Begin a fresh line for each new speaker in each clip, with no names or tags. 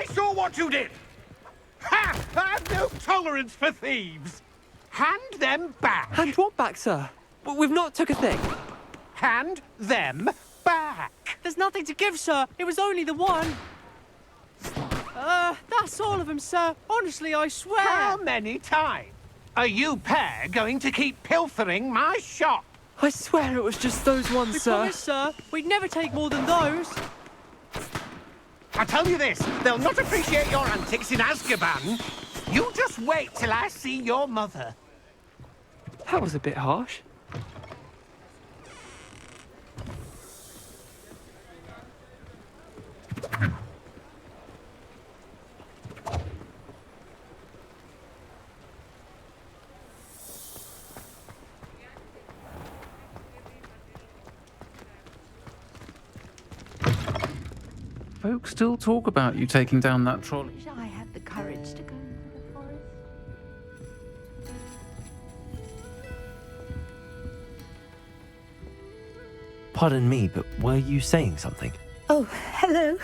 saw what you did! Ha! I have no tolerance for thieves! Hand them back!
Hand what back, sir? We've not took a thing.
Hand them back!
There's nothing to give, sir. It was only the one. That's all of them, sir. Honestly, I swear.
How many times are you pair going to keep pilfering my shop?
I swear it was just those ones,
We
sir.
promise, sir. We'd never take more than those.
I tell you this, they'll not appreciate your antics in Azkaban. You just wait till I see your mother.
That was a bit harsh.
Folks still talk about you taking down that trolley.
Wish I had the courage to go into the forest.
Pardon me, but were you saying something?
Oh, hello.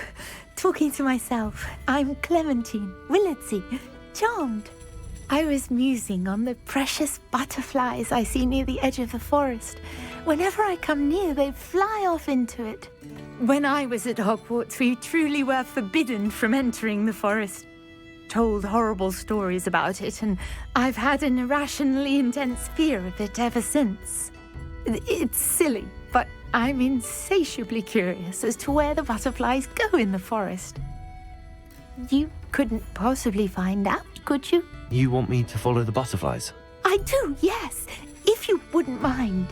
Talking to myself. I'm Clementain, Willardsey, charmed. I was musing on the precious butterflies I see near the edge of the forest. Whenever I come near, they fly off into it. When I was at Hogwarts, we truly were forbidden from entering the forest. Told horrible stories about it, and I've had an irrationally intense fear of it ever since. It's silly, but I'm insatiably curious as to where the butterflies go in the forest. You couldn't possibly find out, could you?
You want me to follow the butterflies?
I do, yes, if you wouldn't mind.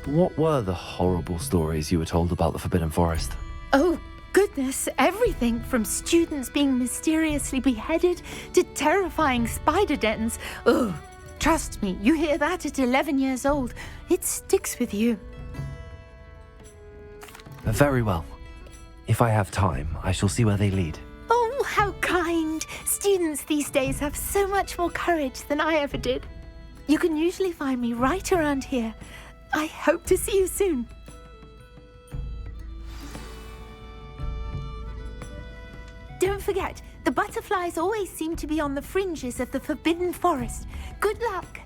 What were the horrible stories you were told about the Forbidden Forest?
Oh, goodness, everything from students being mysteriously beheaded to terrifying spider dens. Oh, trust me, you hear that at 11 years old, it sticks with you.
Very well. If I have time, I shall see where they lead.
Oh, how kind. Students these days have so much more courage than I ever did. You can usually find me right around here. I hope to see you soon. Don't forget, the butterflies always seem to be on the fringes of the Forbidden Forest. Good luck.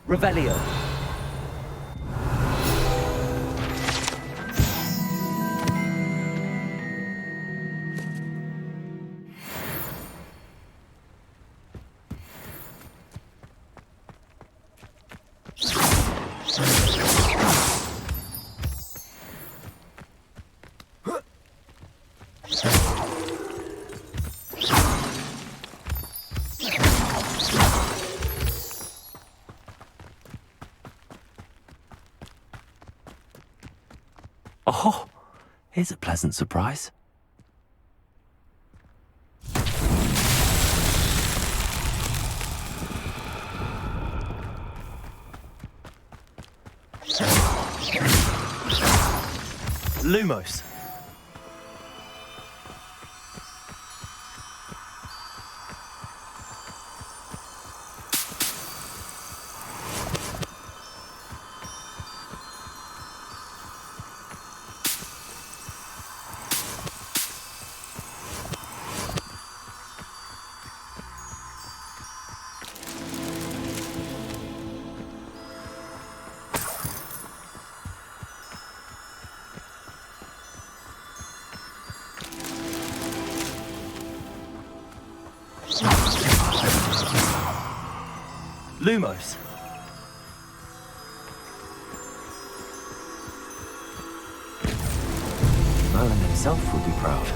Revelio. Oh, here's a pleasant surprise. Lumos. Lumos. Merlin himself would be proud.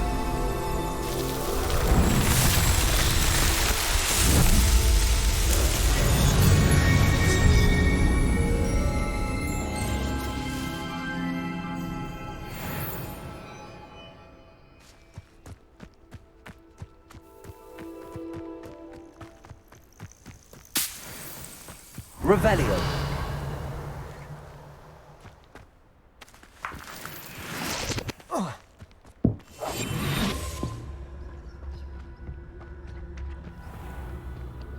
Revelio.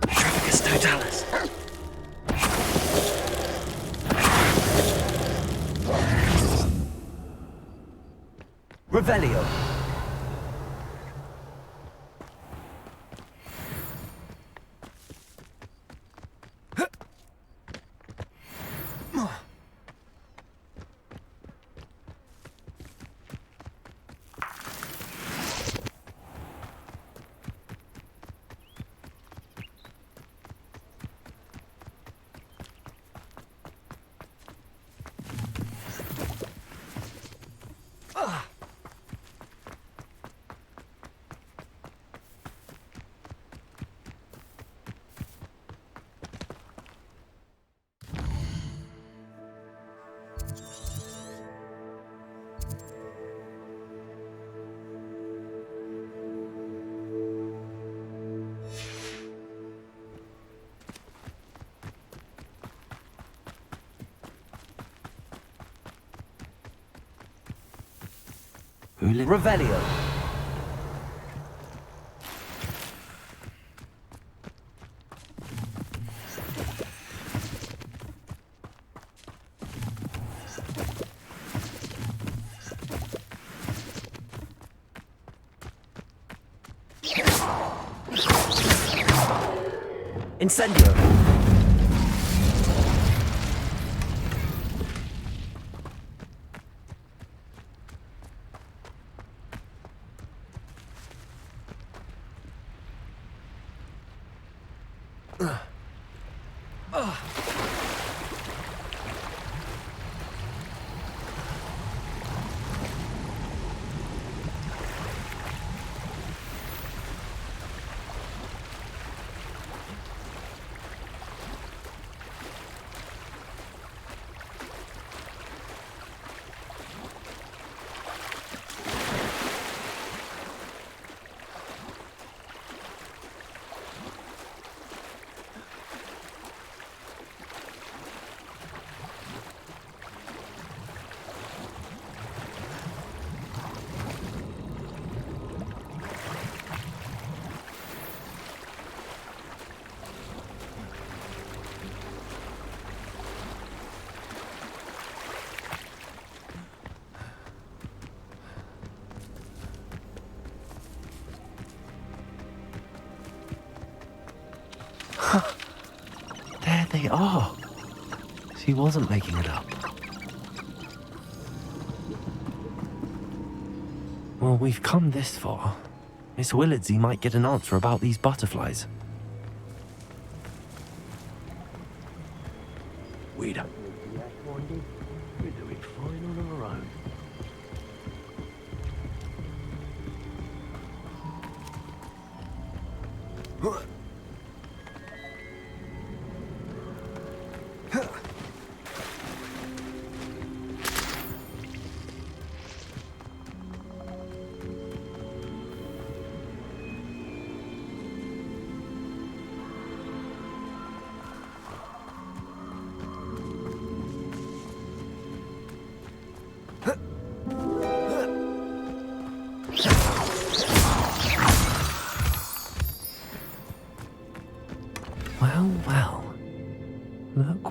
Trafficus totalis. Revelio. Revelio. Incendio. There they are. She wasn't making it up. Well, we've come this far. Miss Willardsey might get an answer about these butterflies. We don't we're doing fine on our own. Huh.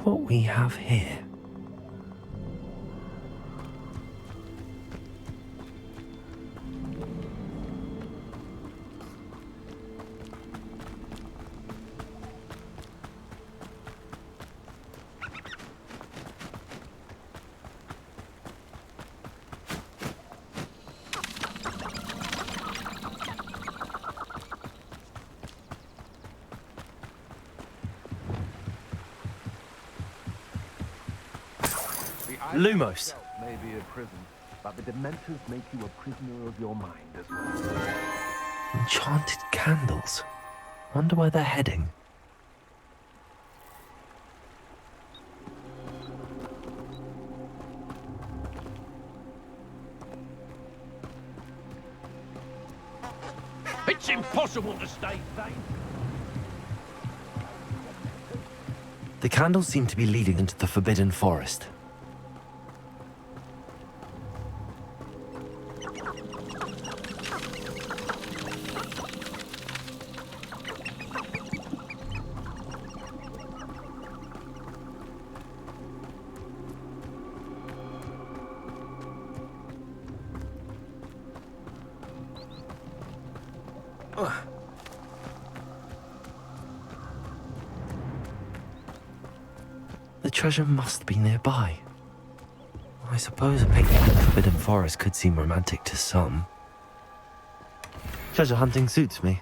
what we have here. Lumos.
May be a prison, but the Dementors make you a prisoner of your mind as well.
Enchanted candles. Wonder where they're heading.
It's impossible to stay sane.
The candles seem to be leading into the Forbidden Forest. The treasure must be nearby. I suppose a picnic in the Forbidden Forest could seem romantic to some. Treasure hunting suits me.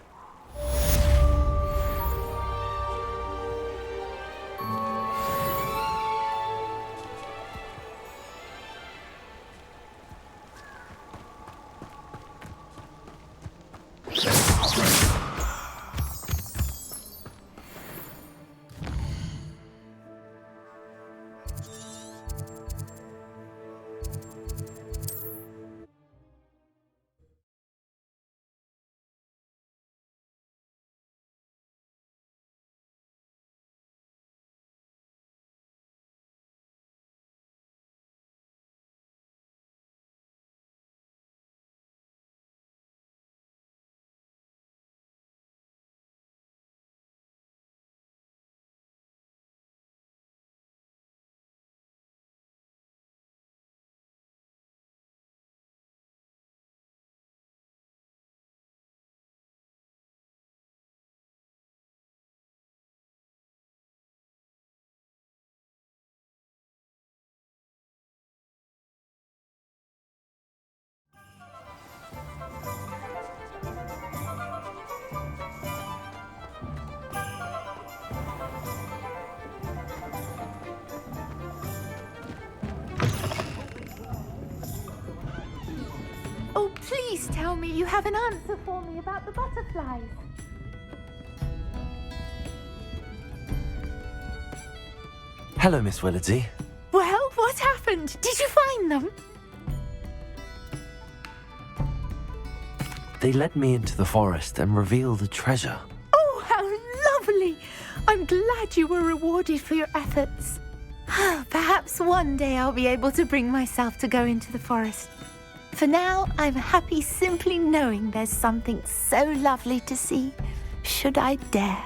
Oh, please tell me you have an answer for me about the butterflies.
Hello, Miss Willardsey.
Well, what happened? Did you find them?
They led me into the forest and revealed a treasure.
Oh, how lovely! I'm glad you were rewarded for your efforts. Perhaps one day I'll be able to bring myself to go into the forest. For now, I'm happy simply knowing there's something so lovely to see, should I dare.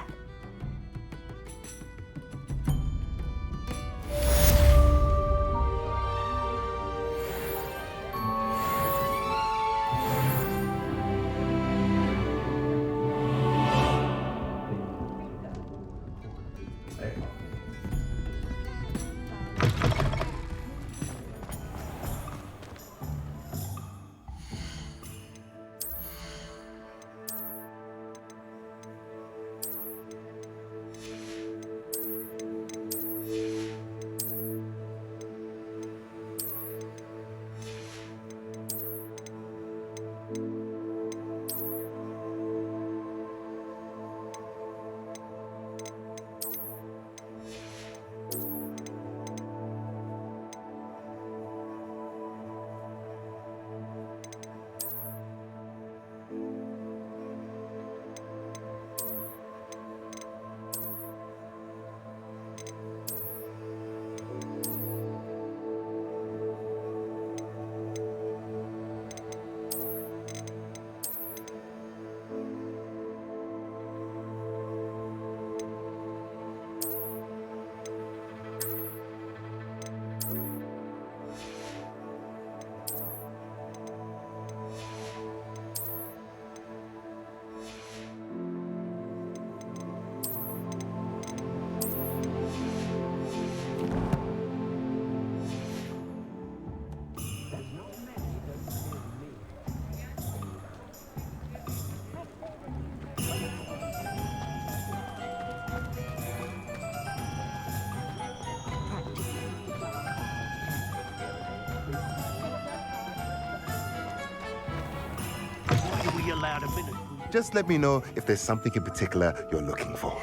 be allowed a minute.
Just let me know if there's something in particular you're looking for.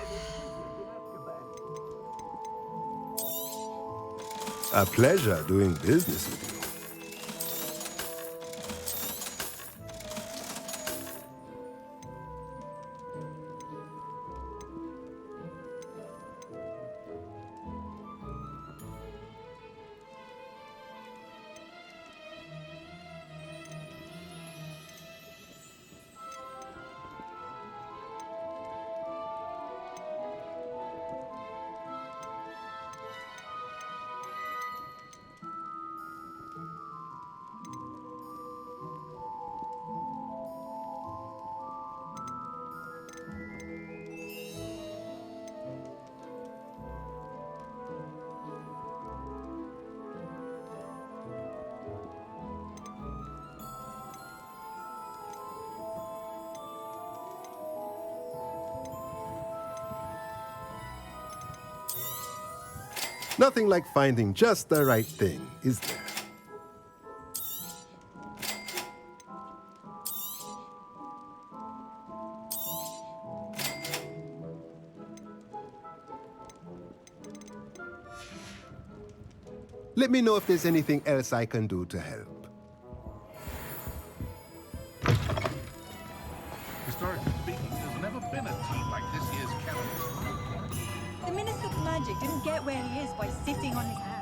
A pleasure doing business with you. Nothing like finding just the right thing, is there? Let me know if there's anything else I can do to help.
Historically speaking, there's never been a team like this year's Callum's.
The Minister of Magic didn't get where he is by sitting on his hands.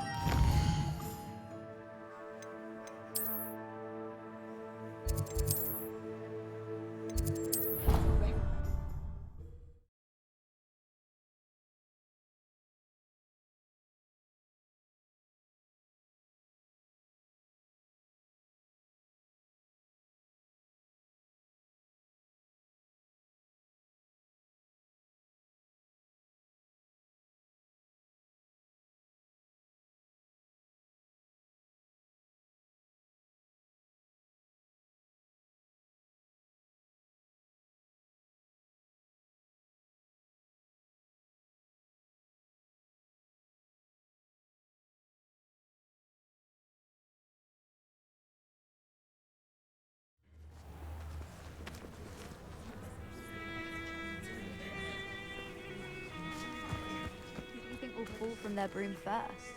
Will fall from their broom first.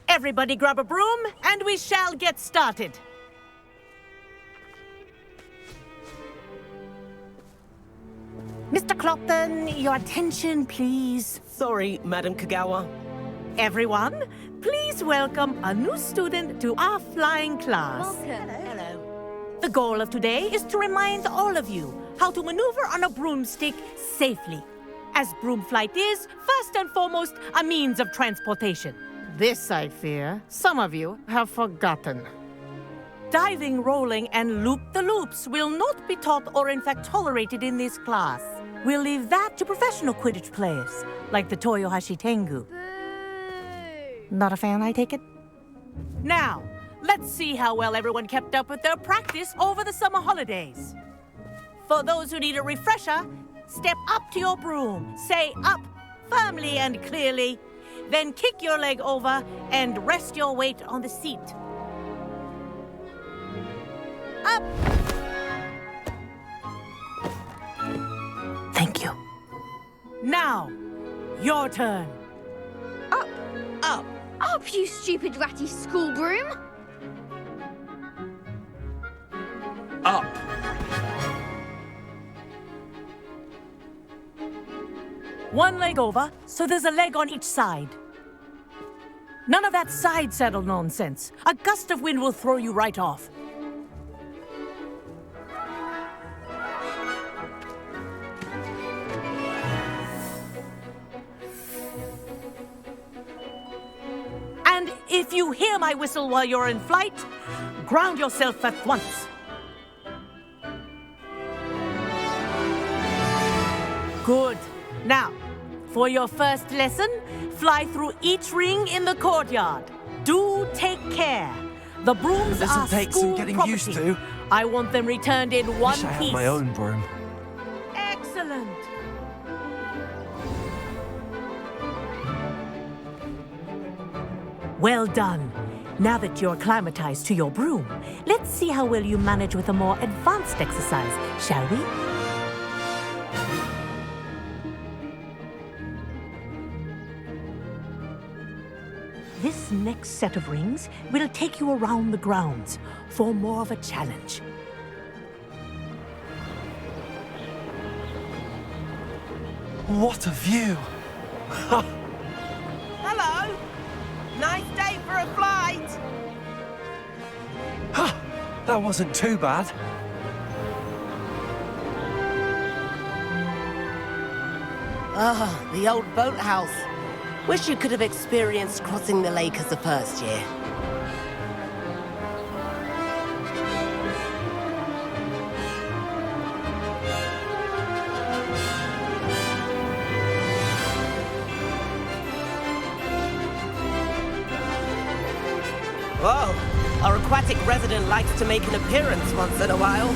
Everybody grab a broom, and we shall get started. Mr. Clopton, your attention, please.
Sorry, Madam Kagawa.
Everyone, please welcome a new student to our flying class.
Welcome.
Hello. The goal of today is to remind all of you how to maneuver on a broomstick safely, as broom flight is, first and foremost, a means of transportation. This, I fear, some of you have forgotten. Diving, rolling, and loop-the-loops will not be taught or in fact tolerated in this class. We'll leave that to professional Quidditch players, like the Toyohashi Tengu. Not a fan, I take it? Now, let's see how well everyone kept up with their practice over the summer holidays. For those who need a refresher, step up to your broom, say up firmly and clearly, then kick your leg over and rest your weight on the seat. Up! Thank you. Now, your turn.
Up!
Up!
Up, you stupid ratty school broom!
Up.
One leg over, so there's a leg on each side. None of that side saddle nonsense. A gust of wind will throw you right off. And if you hear my whistle while you're in flight, ground yourself at once. Good. Now, for your first lesson, fly through each ring in the courtyard. Do take care. The brooms
This'll
are
take
school
some getting
property.
used to.
I want them returned in one
Wish I
piece.
had my own broom.
Excellent. Well done. Now that you're acclimatized to your broom, let's see how well you manage with a more advanced exercise, shall we? This next set of rings will take you around the grounds for more of a challenge.
What a view!
Hello! Nice day for a flight!
That wasn't too bad.
Ah, the old boathouse. Wish you could have experienced crossing the lake as a first year. Whoa, our aquatic resident likes to make an appearance once in a while.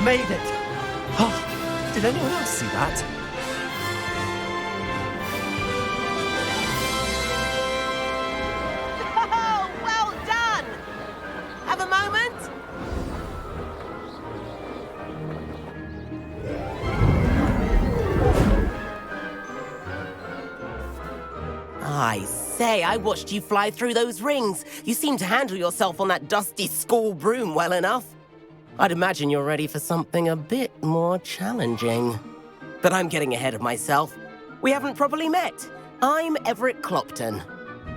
Made it! Oh, did anyone else see that?
Oh, well done! Have a moment? I say, I watched you fly through those rings. You seem to handle yourself on that dusty school broom well enough. I'd imagine you're ready for something a bit more challenging. But I'm getting ahead of myself. We haven't properly met. I'm Everett Clopton.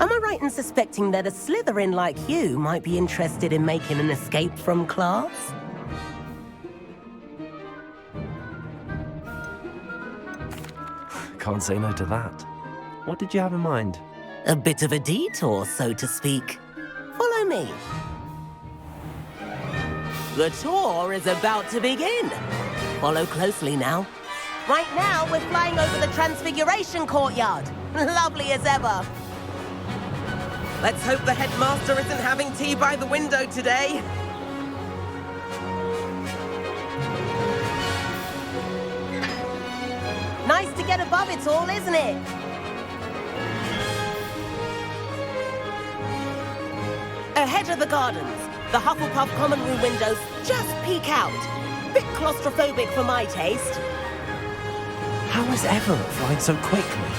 Am I right in suspecting that a Slytherin like you might be interested in making an escape from class?
Can't say no to that. What did you have in mind?
A bit of a detour, so to speak. Follow me. The tour is about to begin. Follow closely now. Right now, we're flying over the Transfiguration Courtyard. Lovely as ever. Let's hope the headmaster isn't having tea by the window today. Nice to get above it all, isn't it? Ahead of the gardens, the Hufflepuff common room windows just peek out. Bit claustrophobic for my taste.
How is Everett flying so quickly?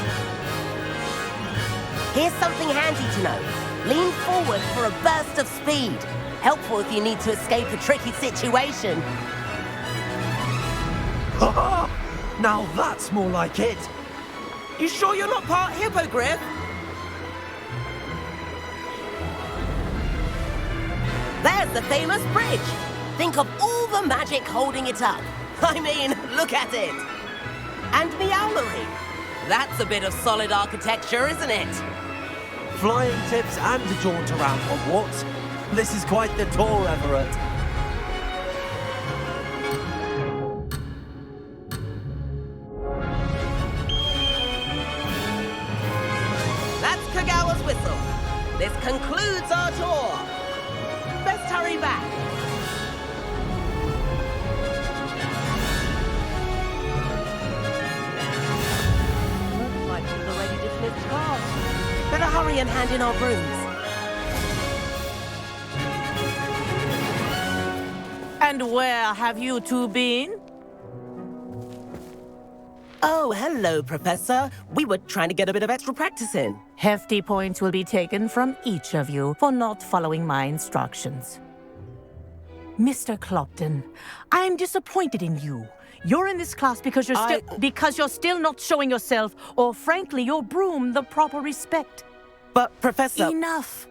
Here's something handy to know. Lean forward for a burst of speed. Helpful if you need to escape a tricky situation.
Now that's more like it.
You sure you're not part hippogriff? There's the famous bridge. Think of all the magic holding it up. I mean, look at it. And the owlery. That's a bit of solid architecture, isn't it?
Flying tips and a jaunt around Hogwarts. This is quite the tour, Everett.
That's Kagawa's whistle. This concludes our tour. Best hurry back. Looks like we've already dismissed class. Better hurry and hand in our brooms.
And where have you two been?
Oh, hello, Professor. We were trying to get a bit of extra practice in.
Hefty points will be taken from each of you for not following my instructions. Mr. Clopton, I'm disappointed in you. You're in this class because you're still not showing yourself, or frankly, your broom, the proper respect.
But, Professor...
Enough.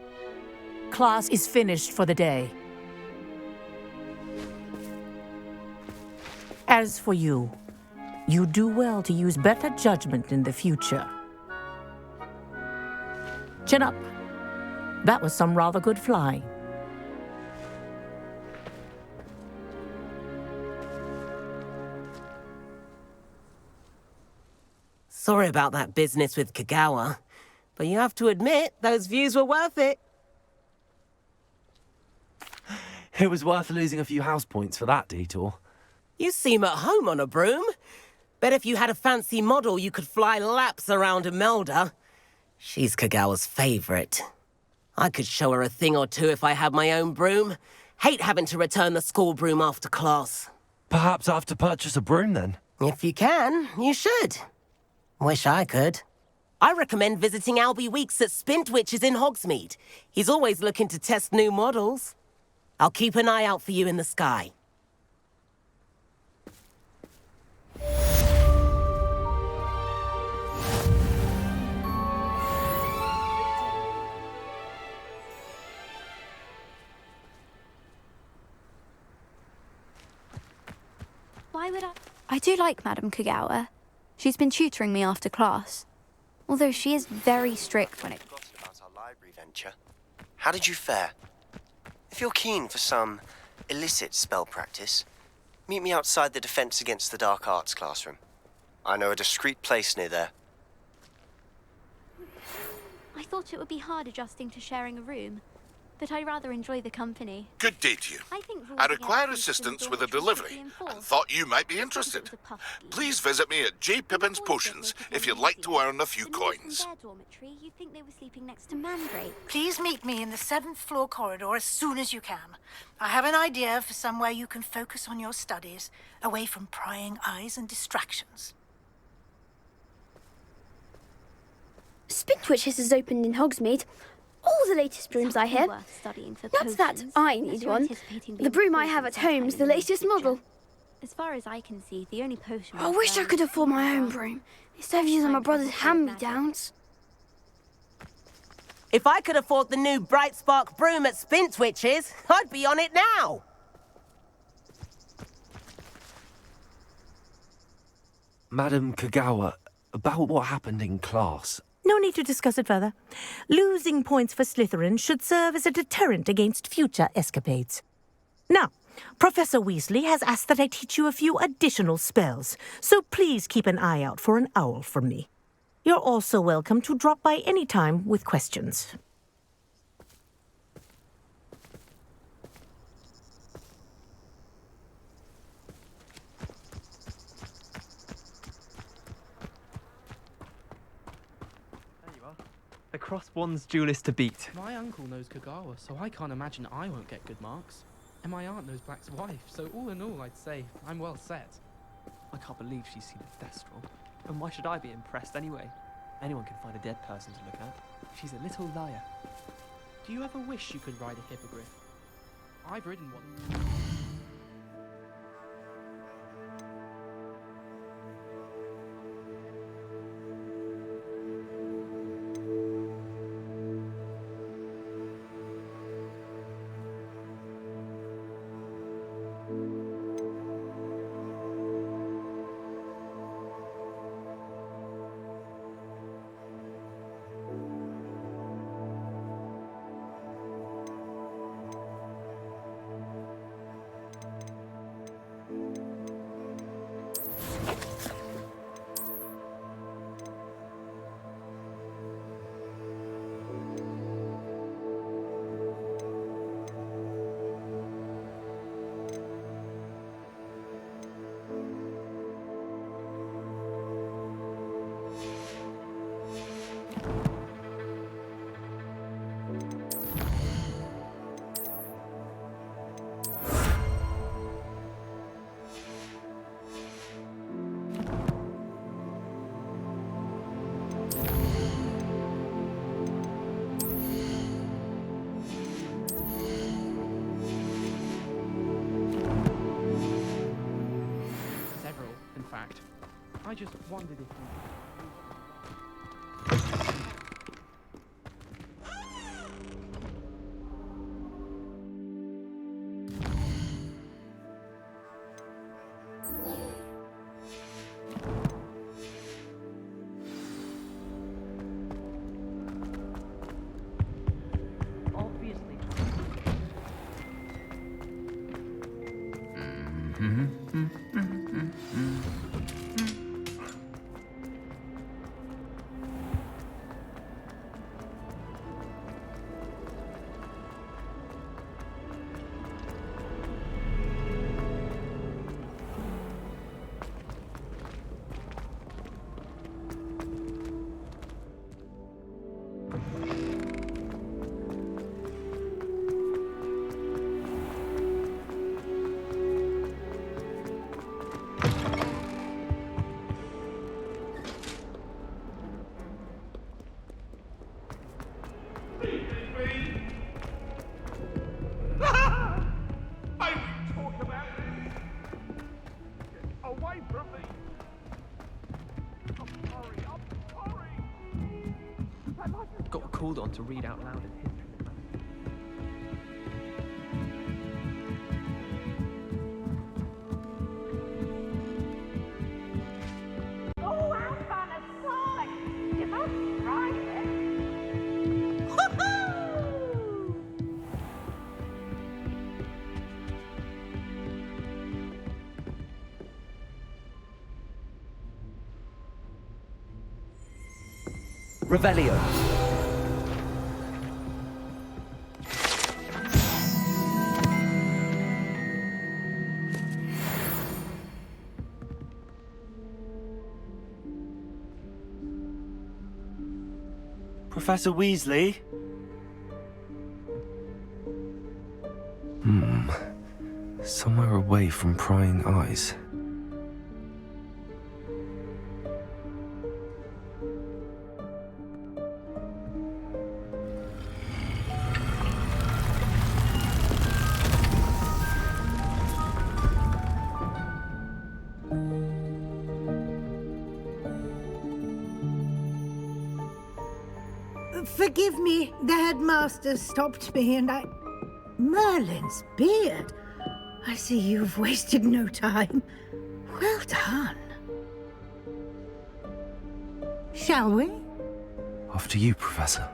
Class is finished for the day. As for you, you do well to use better judgment in the future. Chin up. That was some rather good flying.
Sorry about that business with Kagawa, but you have to admit, those views were worth it.
It was worth losing a few house points for that detour.
You seem at home on a broom. Bet if you had a fancy model, you could fly laps around Imelda. She's Kagawa's favourite. I could show her a thing or two if I had my own broom. Hate having to return the school broom after class.
Perhaps I have to purchase a broom then.
If you can, you should. Wish I could. I recommend visiting Albie Weeks at Spintwitches in Hogsmeade. He's always looking to test new models. I'll keep an eye out for you in the sky.
Why would I do like Madame Kagawa. She's been tutoring me after class. Although she is very strict when it...
Forgotten about our library venture. How did you fare? If you're keen for some illicit spell practice, meet me outside the Defense Against the Dark Arts classroom. I know a discreet place near there.
I thought it would be hard adjusting to sharing a room, but I rather enjoy the company.
Good day to you.
I think
I require assistance with a delivery and thought you might be interested. Please visit me at J. Pippin's Potions if you'd like to earn a few coins.
Dormitory, you'd think they were sleeping next to Mandrake.
Please meet me in the 7th floor corridor as soon as you can. I have an idea for somewhere you can focus on your studies, away from prying eyes and distractions.
Spintwitches has opened in Hogsmeade. All the latest brooms, I hear. Not that I need one. The broom I have at home is the latest model.
As far as I can see, the only potion...
I wish I could afford my own broom, instead of using my brother's hand-me-downs.
If I could afford the new Bright Spark broom at Spintwitches, I'd be on it now.
Madam Kagawa, about what happened in class.
No need to discuss it further. Losing points for Slytherin should serve as a deterrent against future escapades. Now, Professor Weasley has asked that I teach you a few additional spells, so please keep an eye out for an owl from me. You're also welcome to drop by any time with questions.
The crossed one's duelist to beat.
My uncle knows Kagawa, so I can't imagine I won't get good marks. And my aunt knows Black's wife, so all in all, I'd say I'm well set.
I can't believe she's seen a Thestral. And why should I be impressed anyway? Anyone can find a dead person to look at. She's a little liar.
Do you ever wish you could ride a hippogriff? I've ridden one. I just wondered if
Obviously.
called on to read out loud in history.
Go out on a sword! You must try it!
Revelio.
Professor Weasley?
Somewhere away from prying eyes.
Forgive me, the headmaster stopped me and I... Merlin's beard. I see you've wasted no time. Well done. Shall we?
After you, Professor.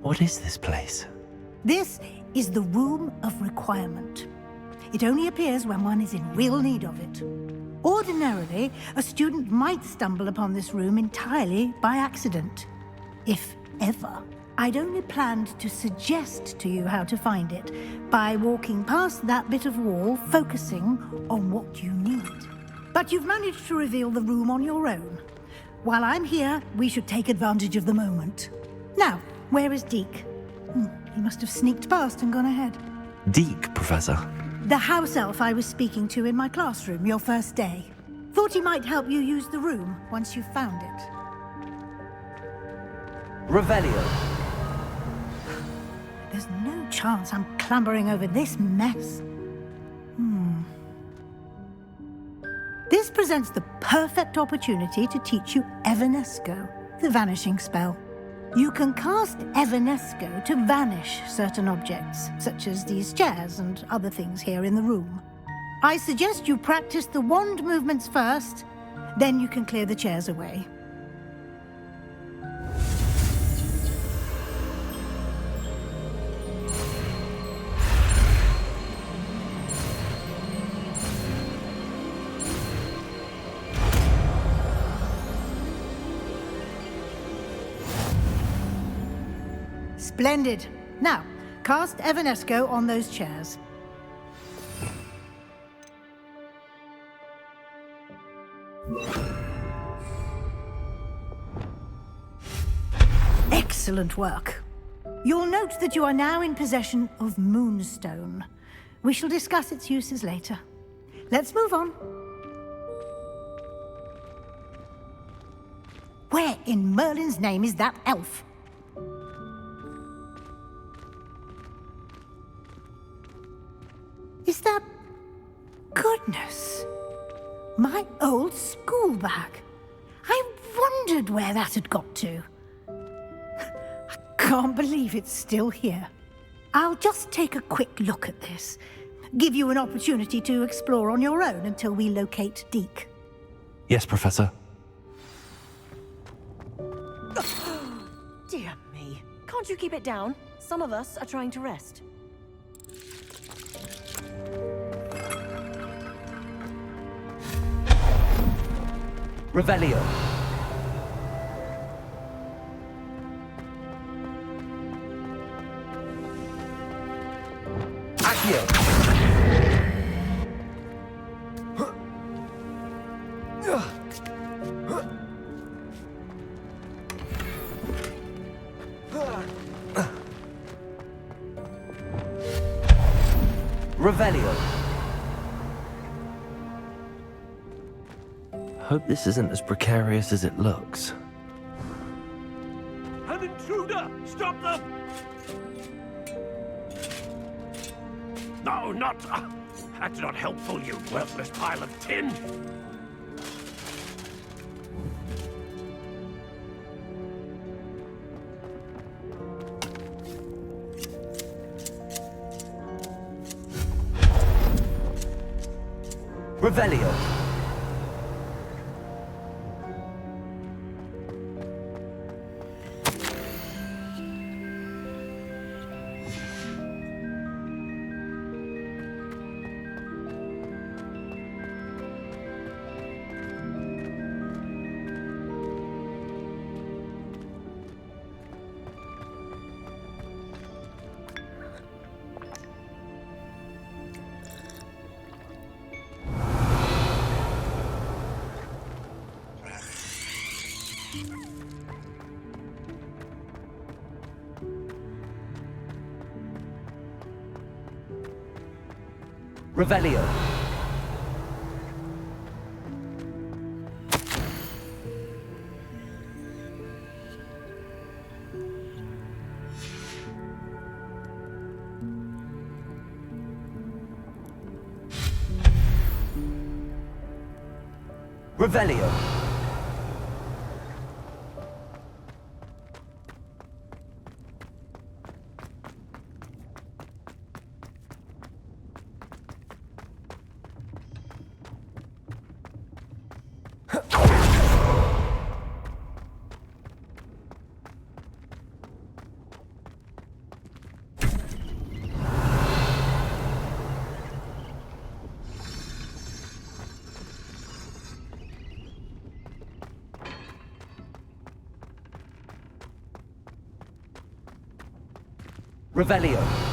What is this place?
This is the Room of Requirement. It only appears when one is in real need of it. Ordinarily, a student might stumble upon this room entirely by accident, if ever. I'd only planned to suggest to you how to find it by walking past that bit of wall, focusing on what you need. But you've managed to reveal the room on your own. While I'm here, we should take advantage of the moment. Now, where is Deek? He must have sneaked past and gone ahead.
Deek, Professor.
The house elf I was speaking to in my classroom your first day. Thought he might help you use the room once you found it.
Revelio.
There's no chance I'm clambering over this mess. This presents the perfect opportunity to teach you Evanesco, the vanishing spell. You can cast Evanesco to vanish certain objects, such as these chairs and other things here in the room. I suggest you practice the wand movements first, then you can clear the chairs away. Splendid. Now, cast Evanesco on those chairs. Excellent work. You'll note that you are now in possession of Moonstone. We shall discuss its uses later. Let's move on. Where in Merlin's name is that elf? Is that... Goodness! My old school bag. I wondered where that had got to. I can't believe it's still here. I'll just take a quick look at this. Give you an opportunity to explore on your own until we locate Deek.
Yes, Professor.
Dear me. Can't you keep it down? Some of us are trying to rest.
Revelio. Accio. Revelio. Hope this isn't as precarious as it looks.
An intruder! Stop them! No, not... that's not helpful, you worthless pile of tin!
Revelio. Revelio. Revelio. Revelio.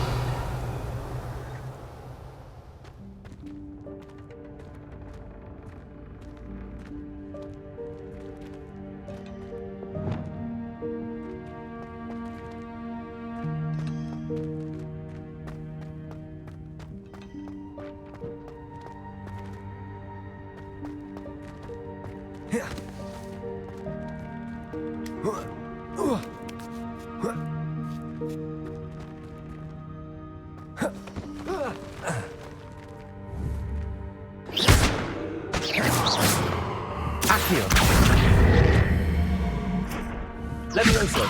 Levioso.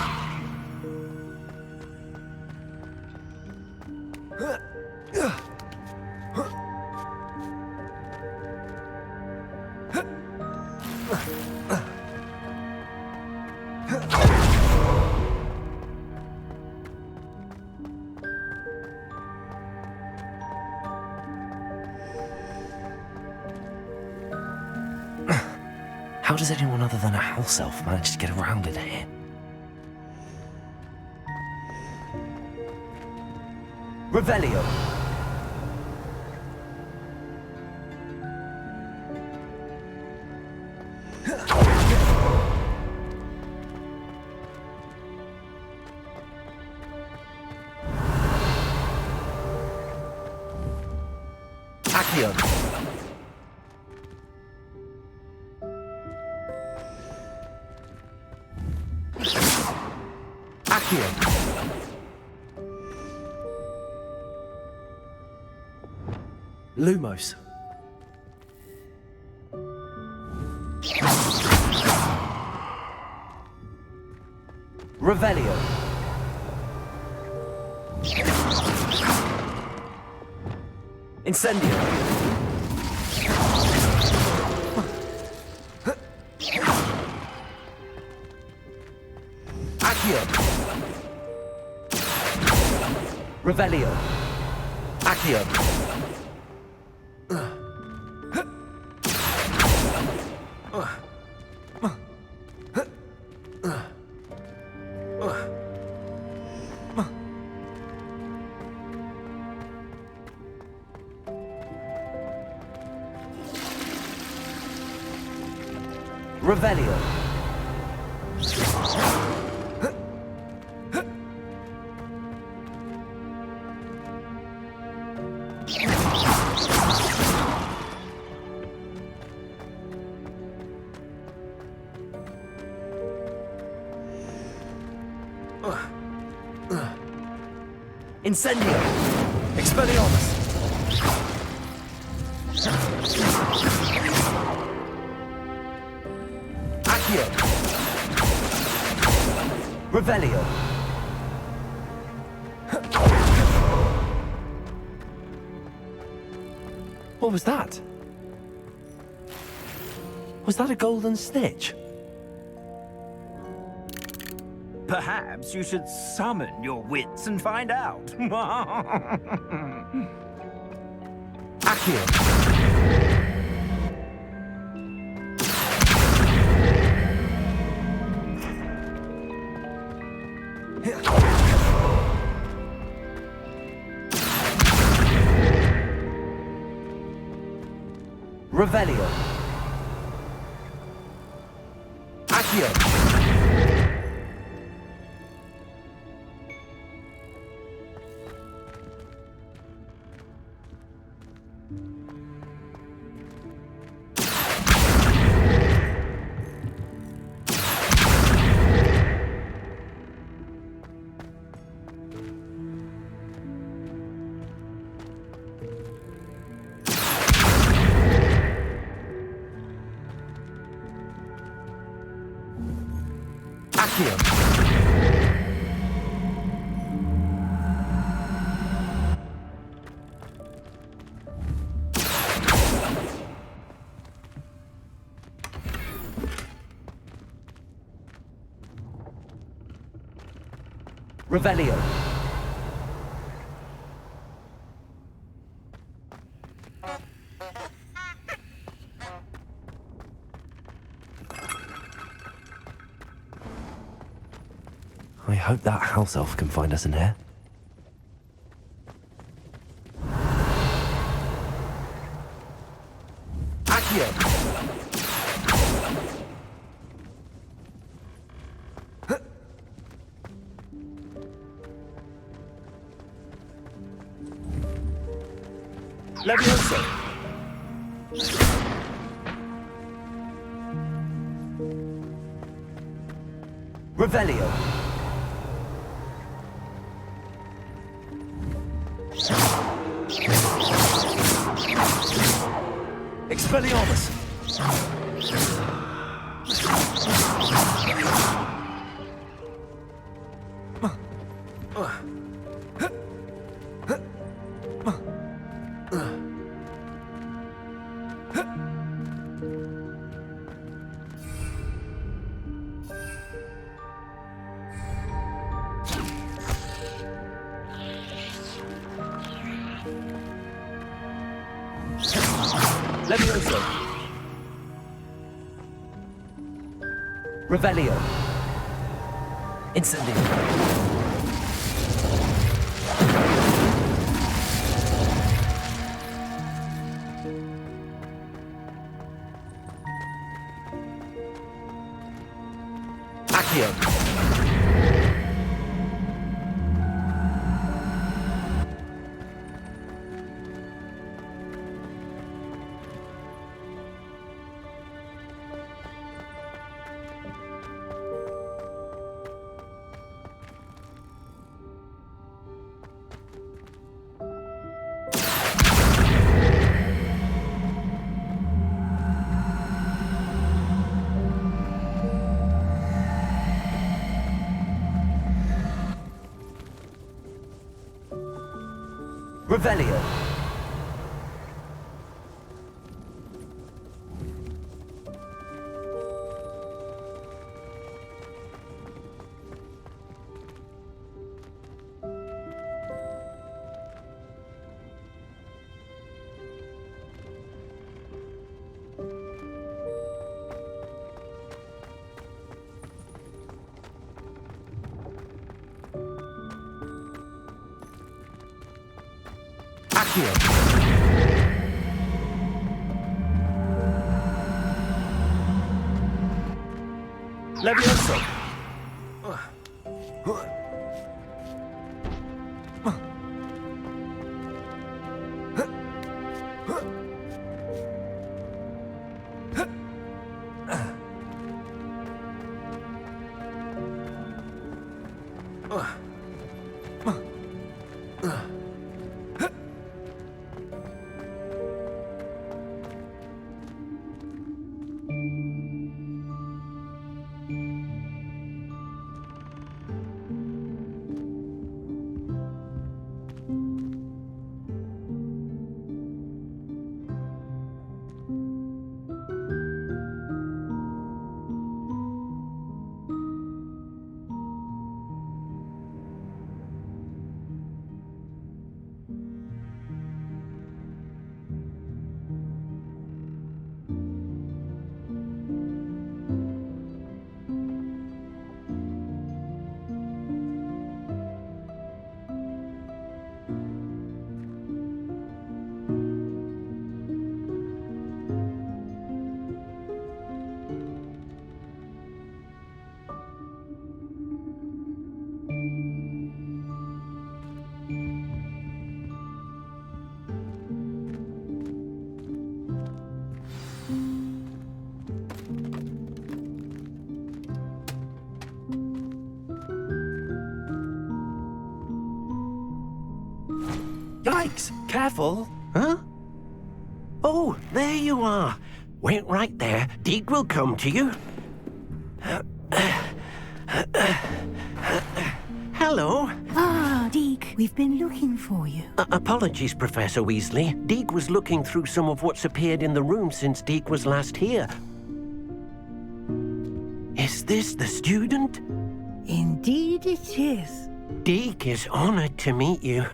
How does anyone other than a house elf manage to get around in here? Revelio. Accio. Lumos. Revelio. Incendio. Accio. Revelio. Accio. Revelio. Incendio! Expelliarmus! Accio! Revelio! What was that? Was that a golden snitch?
Perhaps you should summon your wits and find out.
Accio! Revelio. Accio. Accio. Revelio. I hope that house elf can find us in here. Accio! Levioso! Revelio! Expelliarmus! Levioso! Revelio! Incendio! Accio! Revelio! Accio! Levioso! Yikes! Careful!
Huh? Oh, there you are. Wait right there. Deek will come to you. Hello.
Ah, Deek, we've been looking for you.
Apologies, Professor Weasley. Deek was looking through some of what's appeared in the room since Deek was last here. Is this the student?
Indeed it is.
Deek is honored to meet you.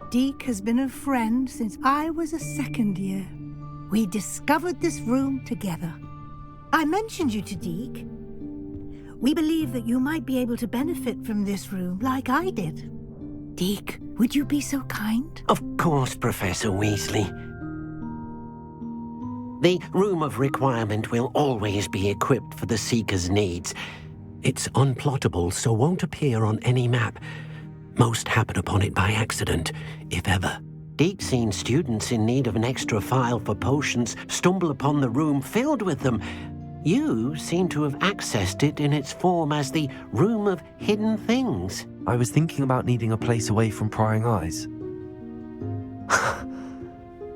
Deek has been a friend since I was a second year. We discovered this room together. I mentioned you to Deek. We believe that you might be able to benefit from this room like I did. Deek, would you be so kind?
Of course, Professor Weasley. The Room of Requirement will always be equipped for the Seeker's needs. It's unplottable, so won't appear on any map. Most happen upon it by accident, if ever. Deek's seen students in need of an extra file for potions stumble upon the room filled with them. You seem to have accessed it in its form as the Room of Hidden Things.
I was thinking about needing a place away from prying eyes.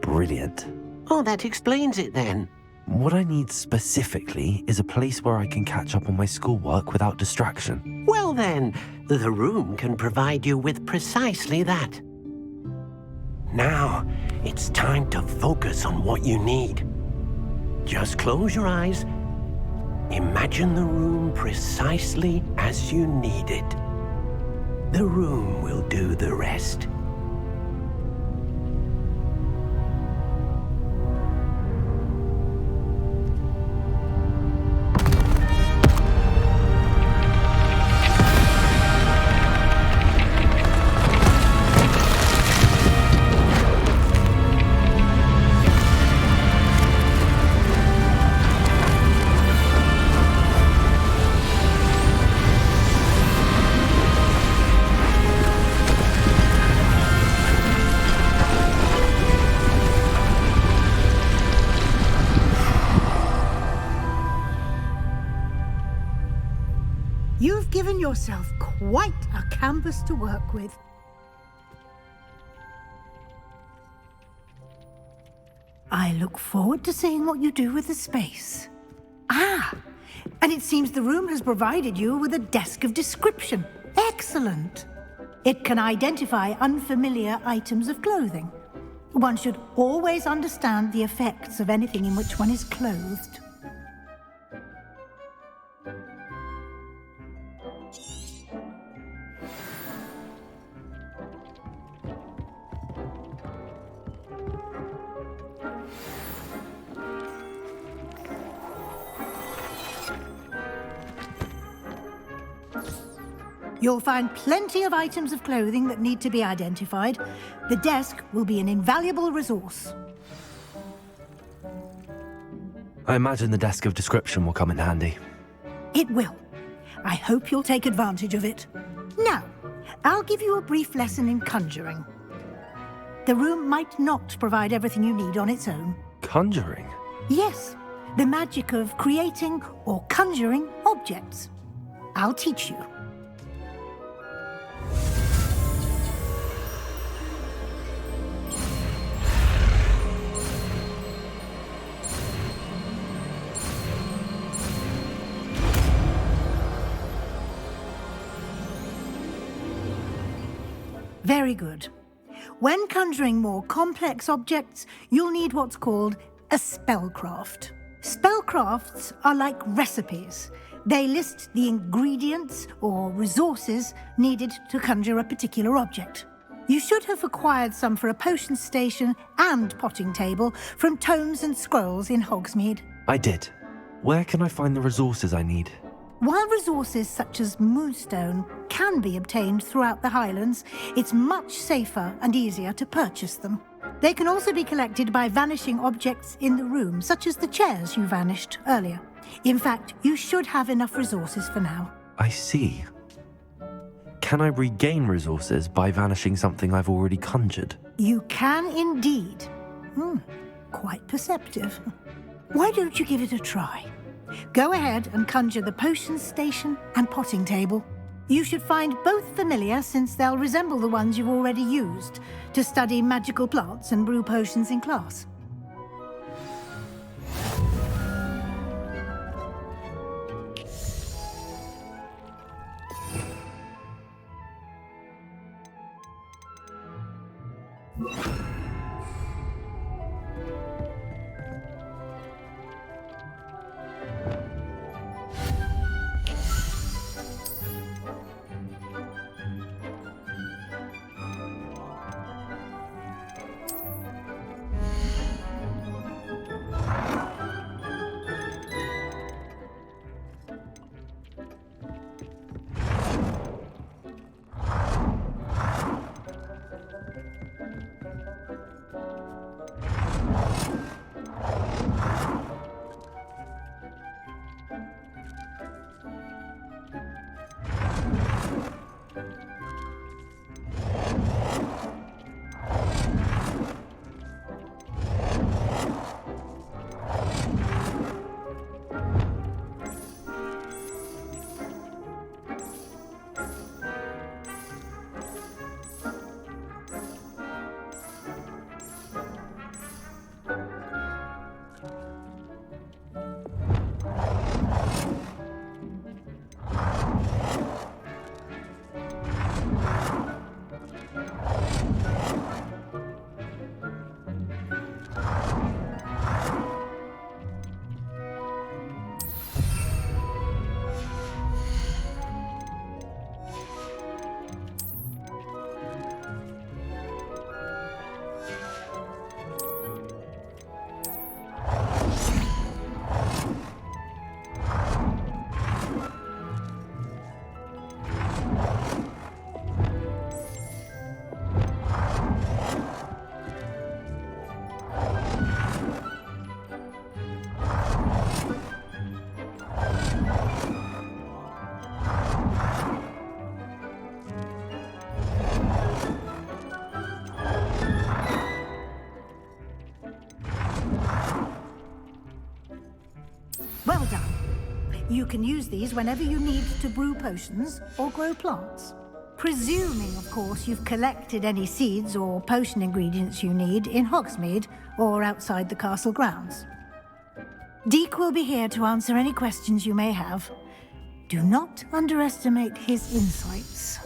Brilliant.
Oh, that explains it then.
What I need specifically is a place where I can catch up on my schoolwork without distraction.
Well then, the room can provide you with precisely that. Now, it's time to focus on what you need. Just close your eyes. Imagine the room precisely as you need it. The room will do the rest.
You've given yourself quite a canvas to work with. I look forward to seeing what you do with the space. Ah, and it seems the room has provided you with a desk of description. Excellent. It can identify unfamiliar items of clothing. One should always understand the effects of anything in which one is clothed. You'll find plenty of items of clothing that need to be identified. The desk will be an invaluable resource.
I imagine the desk of description will come in handy.
It will. I hope you'll take advantage of it. Now, I'll give you a brief lesson in conjuring. The room might not provide everything you need on its own.
Conjuring?
Yes, the magic of creating or conjuring objects. I'll teach you. Very good. When conjuring more complex objects, you'll need what's called a spellcraft. Spellcrafts are like recipes. They list the ingredients or resources needed to conjure a particular object. You should have acquired some for a potion station and potting table from tomes and scrolls in Hogsmeade.
I did. Where can I find the resources I need?
While resources such as moonstone can be obtained throughout the Highlands, it's much safer and easier to purchase them. They can also be collected by vanishing objects in the room, such as the chairs you vanished earlier. In fact, you should have enough resources for now.
I see. Can I regain resources by vanishing something I've already conjured?
You can indeed. Quite perceptive. Why don't you give it a try? Go ahead and conjure the potion station and potting table. You should find both familiar, since they'll resemble the ones you've already used to study magical plants and brew potions in class. Well done. You can use these whenever you need to brew potions or grow plants. Presuming, of course, you've collected any seeds or potion ingredients you need in Hogsmeade or outside the castle grounds. Deek will be here to answer any questions you may have. Do not underestimate his insights.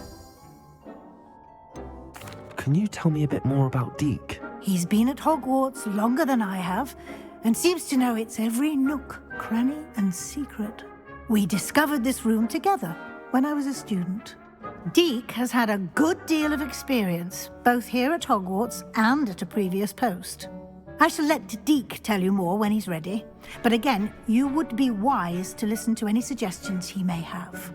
Can you tell me a bit more about Deek?
He's been at Hogwarts longer than I have, and seems to know its every nook, cranny, and secret. We discovered this room together when I was a student. Deek has had a good deal of experience, both here at Hogwarts and at a previous post. I shall let Deek tell you more when he's ready, but again, you would be wise to listen to any suggestions he may have.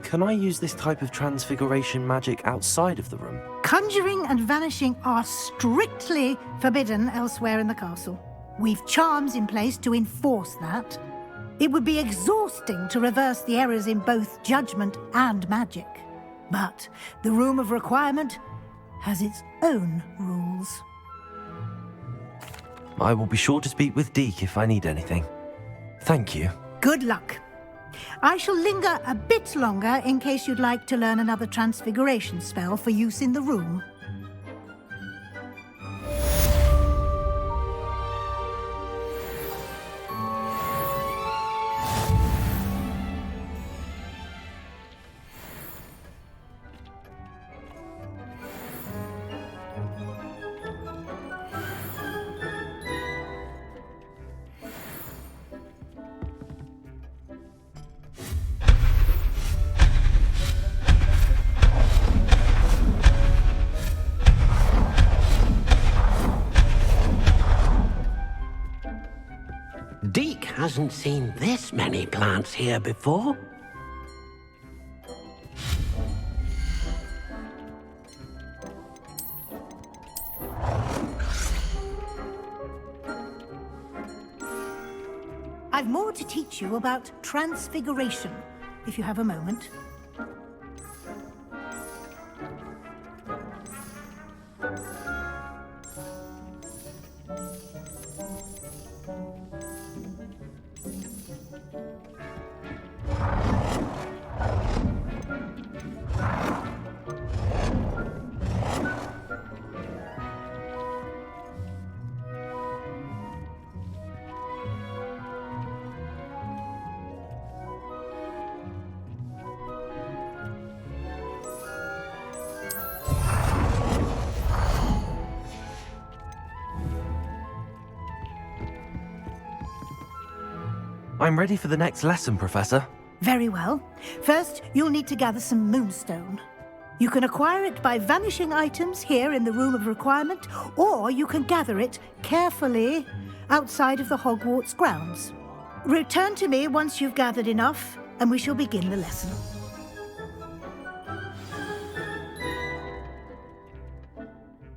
Can I use this type of transfiguration magic outside of the room?
Conjuring and vanishing are strictly forbidden elsewhere in the castle. We've charms in place to enforce that. It would be exhausting to reverse the errors in both judgment and magic. But the Room of Requirement has its own rules.
I will be sure to speak with Deek if I need anything. Thank you.
Good luck. I shall linger a bit longer in case you'd like to learn another transfiguration spell for use in the room.
Deek hasn't seen this many plants here before.
I've more to teach you about transfiguration, if you have a moment.
I'm ready for the next lesson, Professor.
Very well. First, you'll need to gather some moonstone. You can acquire it by vanishing items here in the Room of Requirement, or you can gather it carefully outside of the Hogwarts grounds. Return to me once you've gathered enough, and we shall begin the lesson.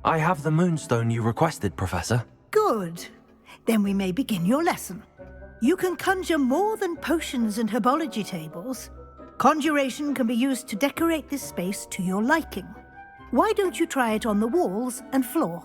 I have the moonstone you requested, Professor.
Good. Then we may begin your lesson. You can conjure more than potions and herbology tables. Conjuration can be used to decorate this space to your liking. Why don't you try it on the walls and floor?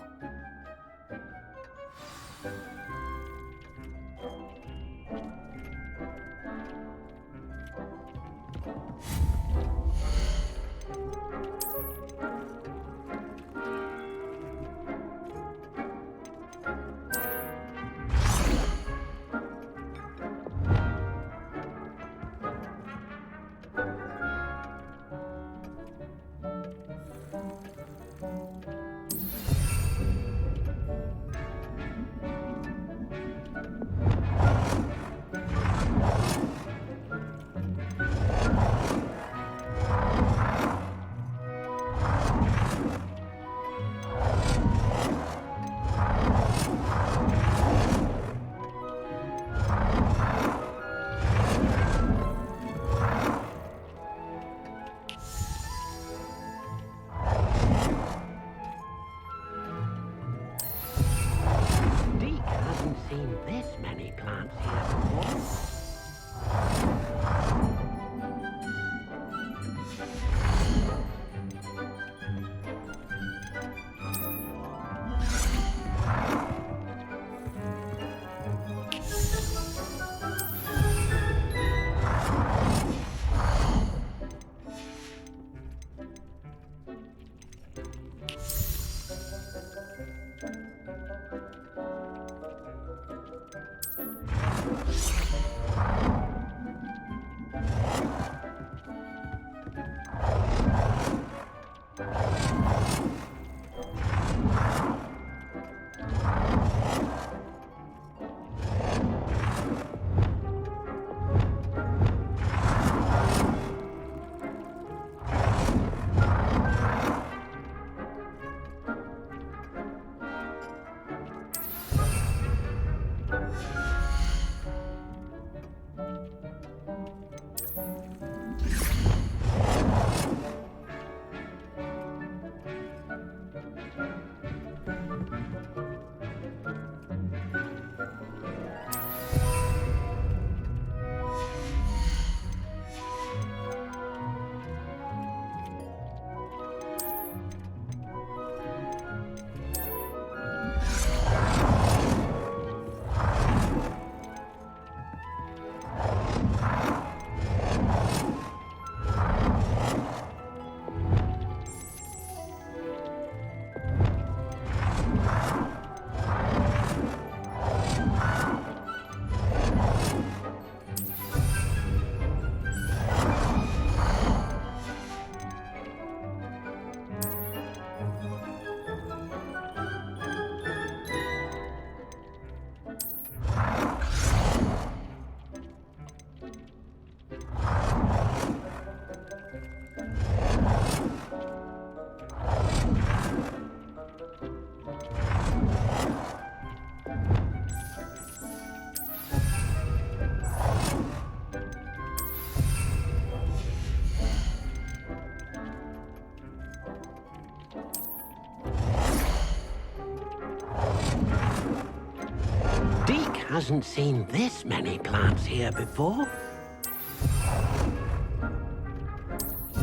hasn't seen this many plants here before.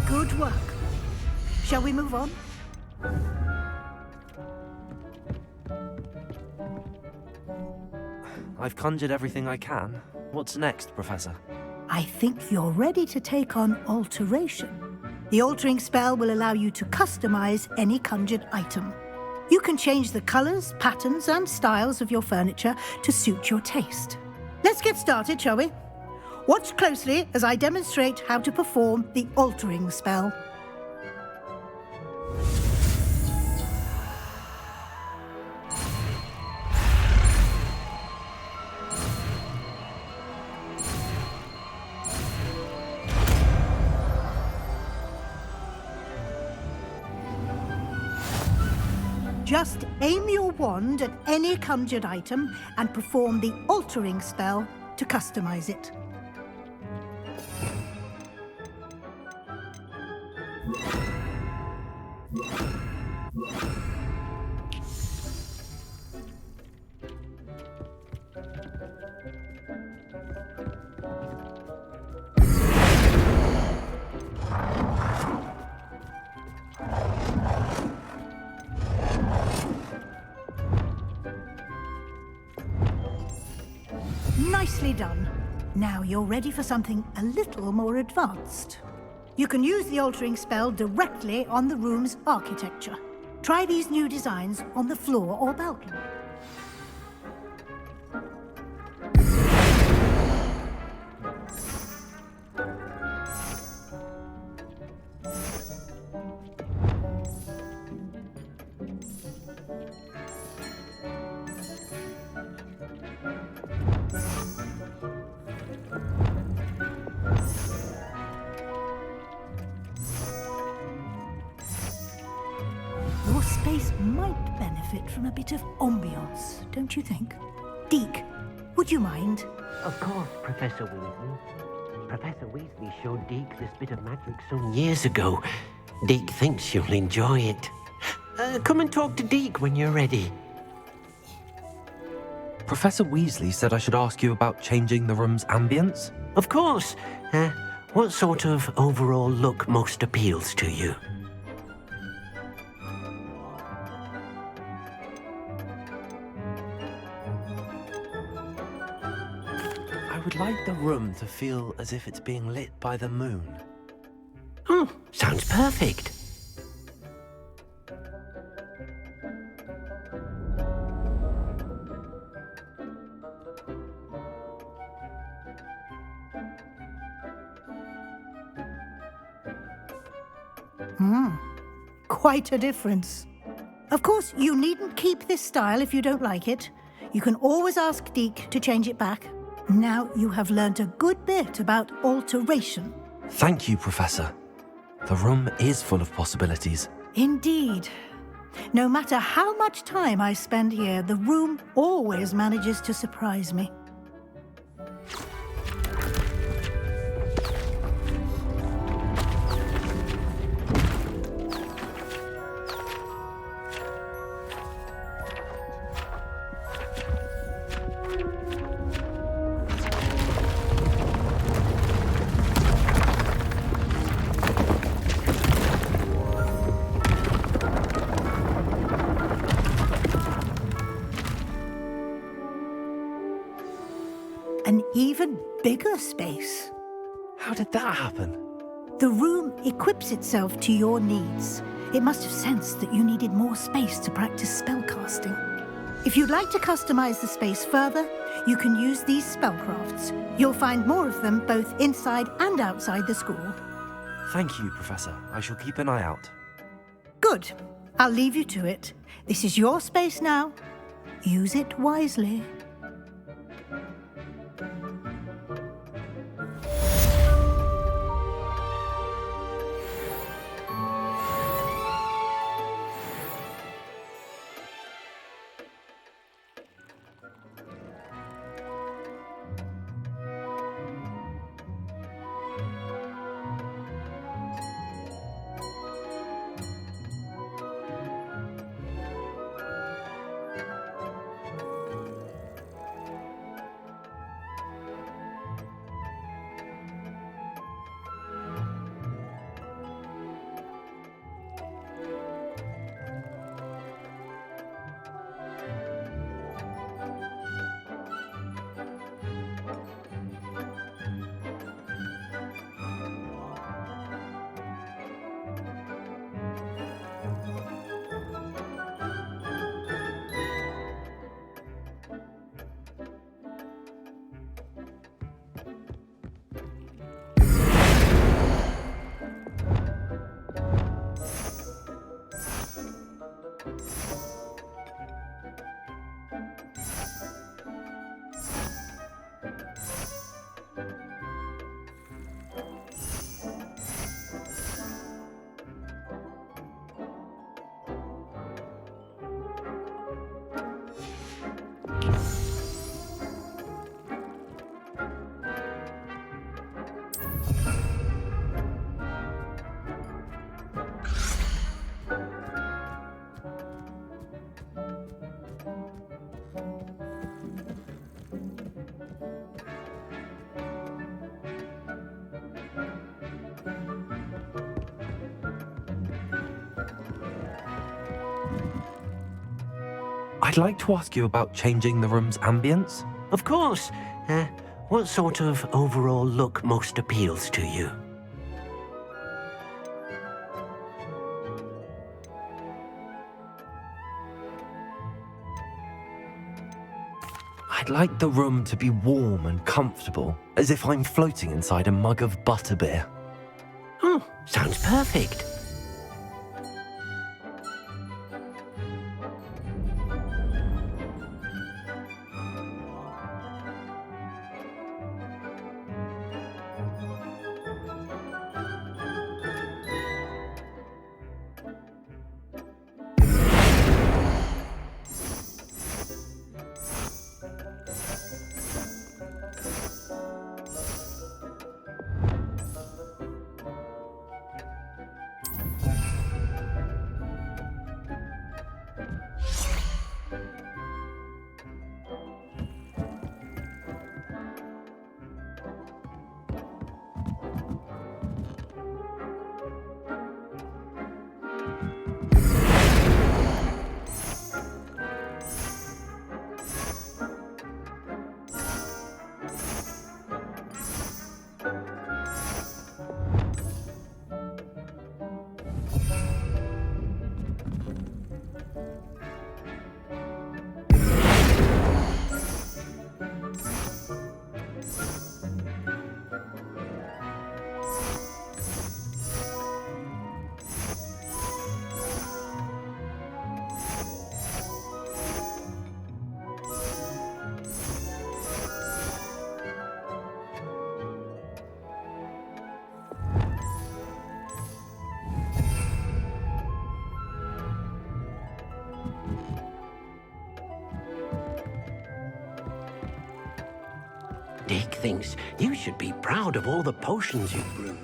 Good work. Shall we move on?
I've conjured everything I can. What's next, Professor?
I think you're ready to take on alteration. The altering spell will allow you to customize any conjured item. You can change the colors, patterns, and styles of your furniture to suit your taste. Let's get started, shall we? Watch closely as I demonstrate how to perform the altering spell. Just aim your wand at any conjured item and perform the altering spell to customize it. Nicely done. Now you're ready for something a little more advanced. You can use the altering spell directly on the room's architecture. Try these new designs on the floor or balcony. Your space might benefit from a bit of ambiance, don't you think? Deek, would you mind?
Of course, Professor Weasley. Professor Weasley showed Deek this bit of magic some years ago. Deek thinks you'll enjoy it. Come and talk to Deek when you're ready.
Professor Weasley said I should ask you about changing the room's ambience?
Of course. What sort of overall look most appeals to you?
I would like the room to feel as if it's being lit by the moon.
Oh, sounds perfect.
Quite a difference. Of course, you needn't keep this style if you don't like it. You can always ask Deek to change it back. Now you have learnt a good bit about alteration.
Thank you, Professor. The room is full of possibilities.
Indeed. No matter how much time I spend here, the room always manages to surprise me. An even bigger space.
How did that happen?
The room equips itself to your needs. It must have sensed that you needed more space to practice spellcasting. If you'd like to customize the space further, you can use these spellcrafts. You'll find more of them both inside and outside the school.
Thank you, Professor. I shall keep an eye out.
Good. I'll leave you to it. This is your space now. Use it wisely.
I'd like to ask you about changing the room's ambience.
Of course. What sort of overall look most appeals to you?
I'd like the room to be warm and comfortable, as if I'm floating inside a mug of butterbeer.
Oh, sounds perfect. Deek thinks you should be proud of all the potions you've brewed.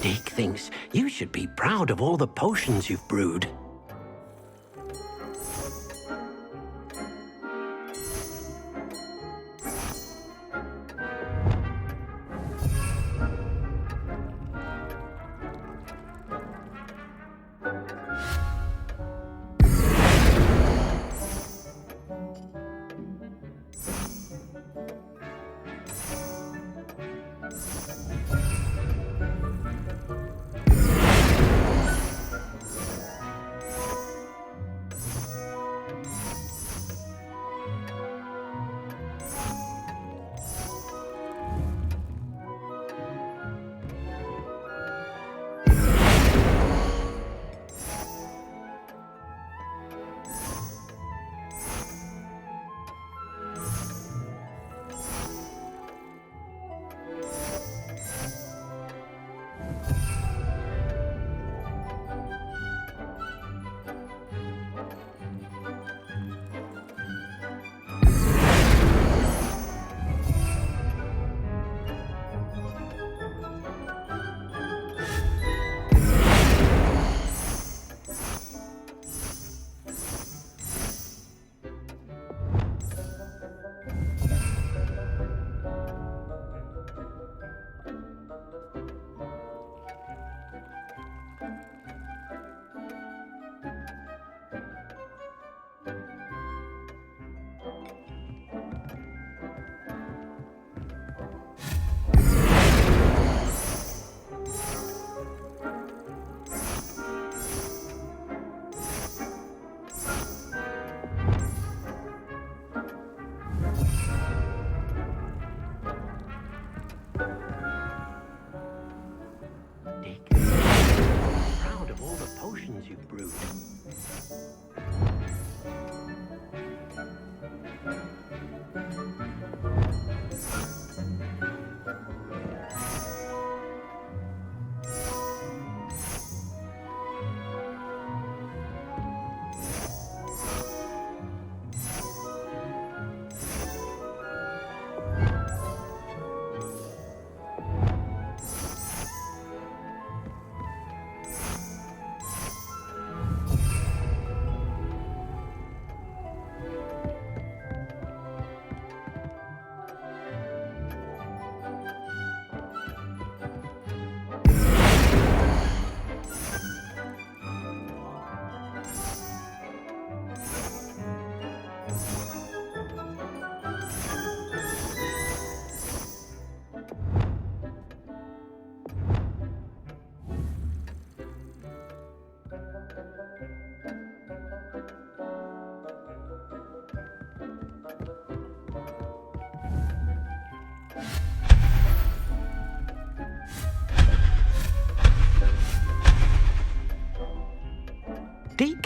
Deek thinks you should be proud of all the potions you've brewed.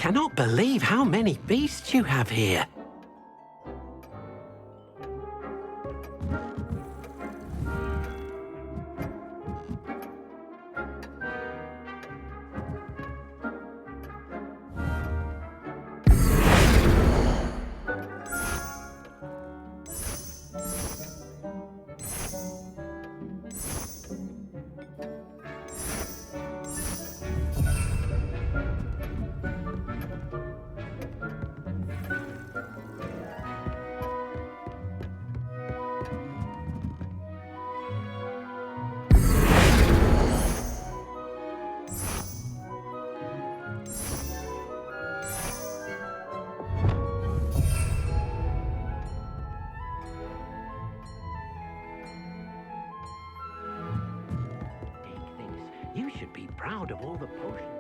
cannot believe how many beasts you have here. You should be proud of all the potions.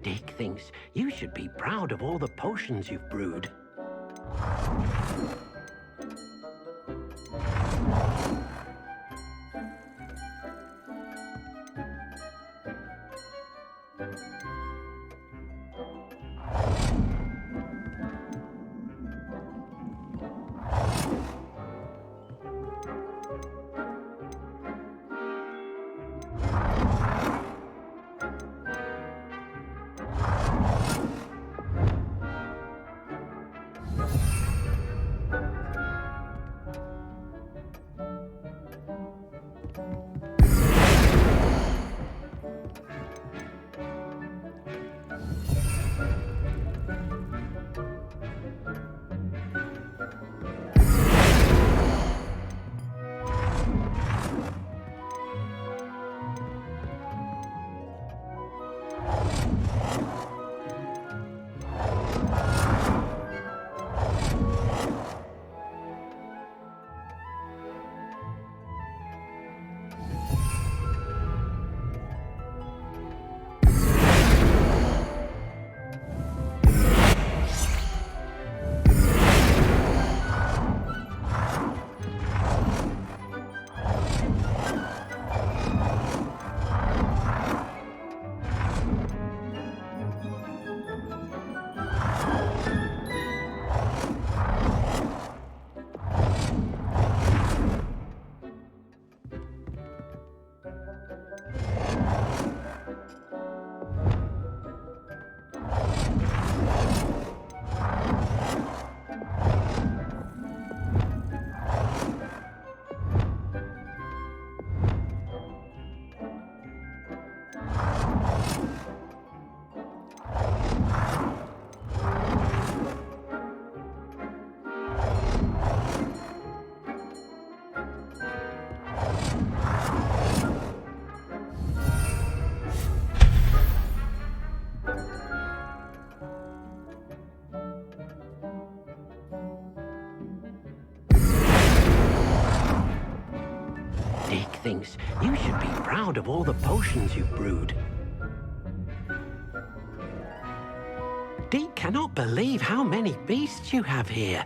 Deek thinks you should be proud of all the potions you've brewed. Deek thinks you should be proud of all the potions you've brewed. Deek cannot believe how many beasts you have here.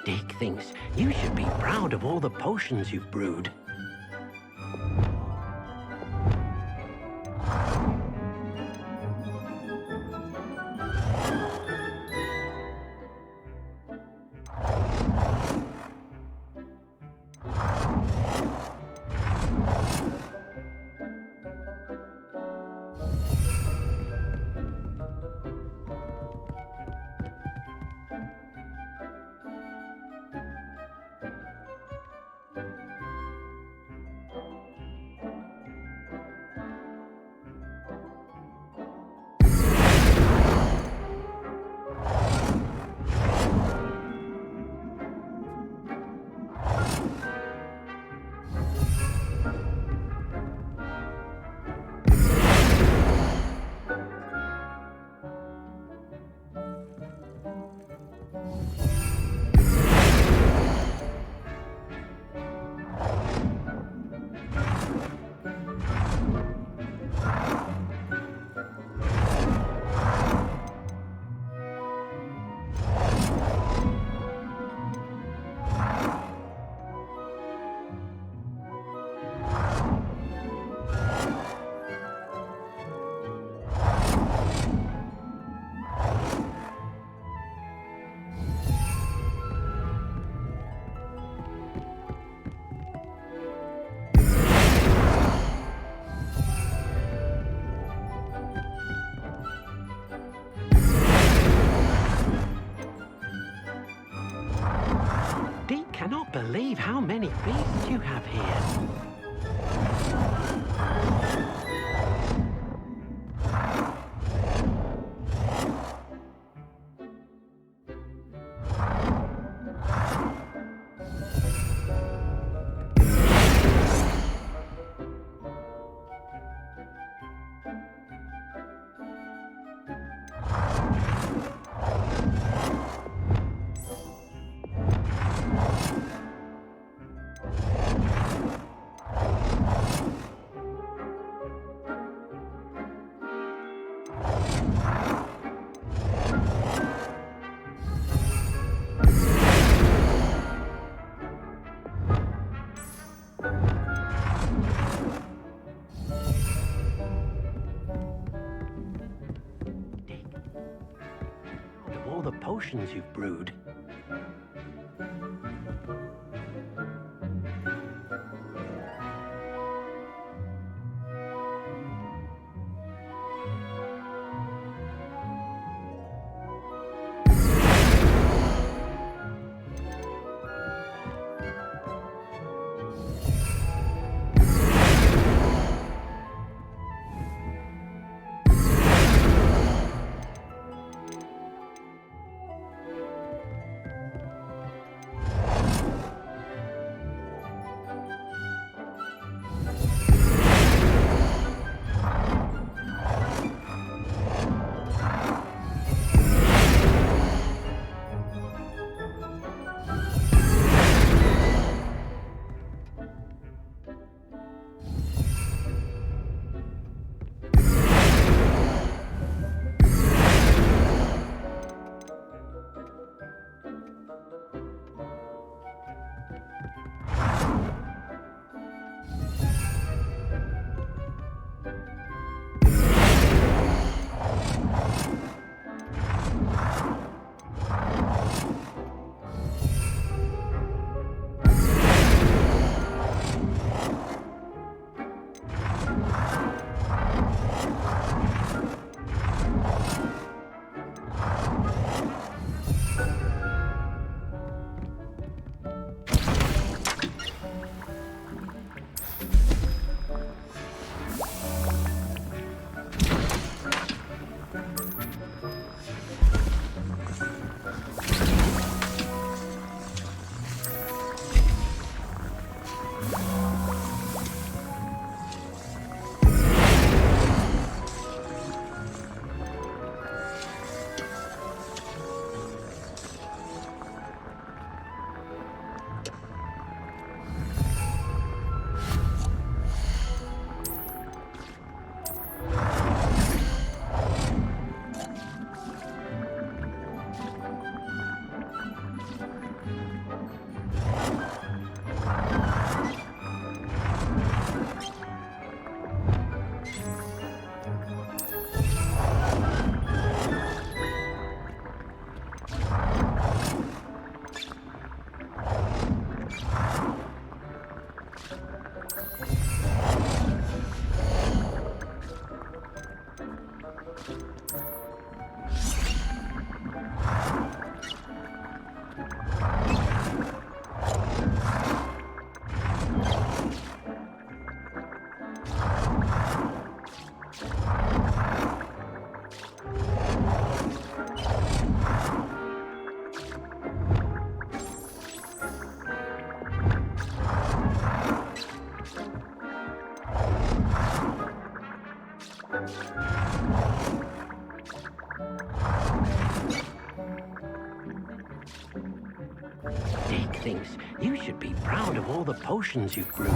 Deek thinks you should be proud of all the potions you've brewed. Cannot believe how many beasts you have here. Of all the potions you've brewed. Deek thinks you should be proud of all the potions you've brewed.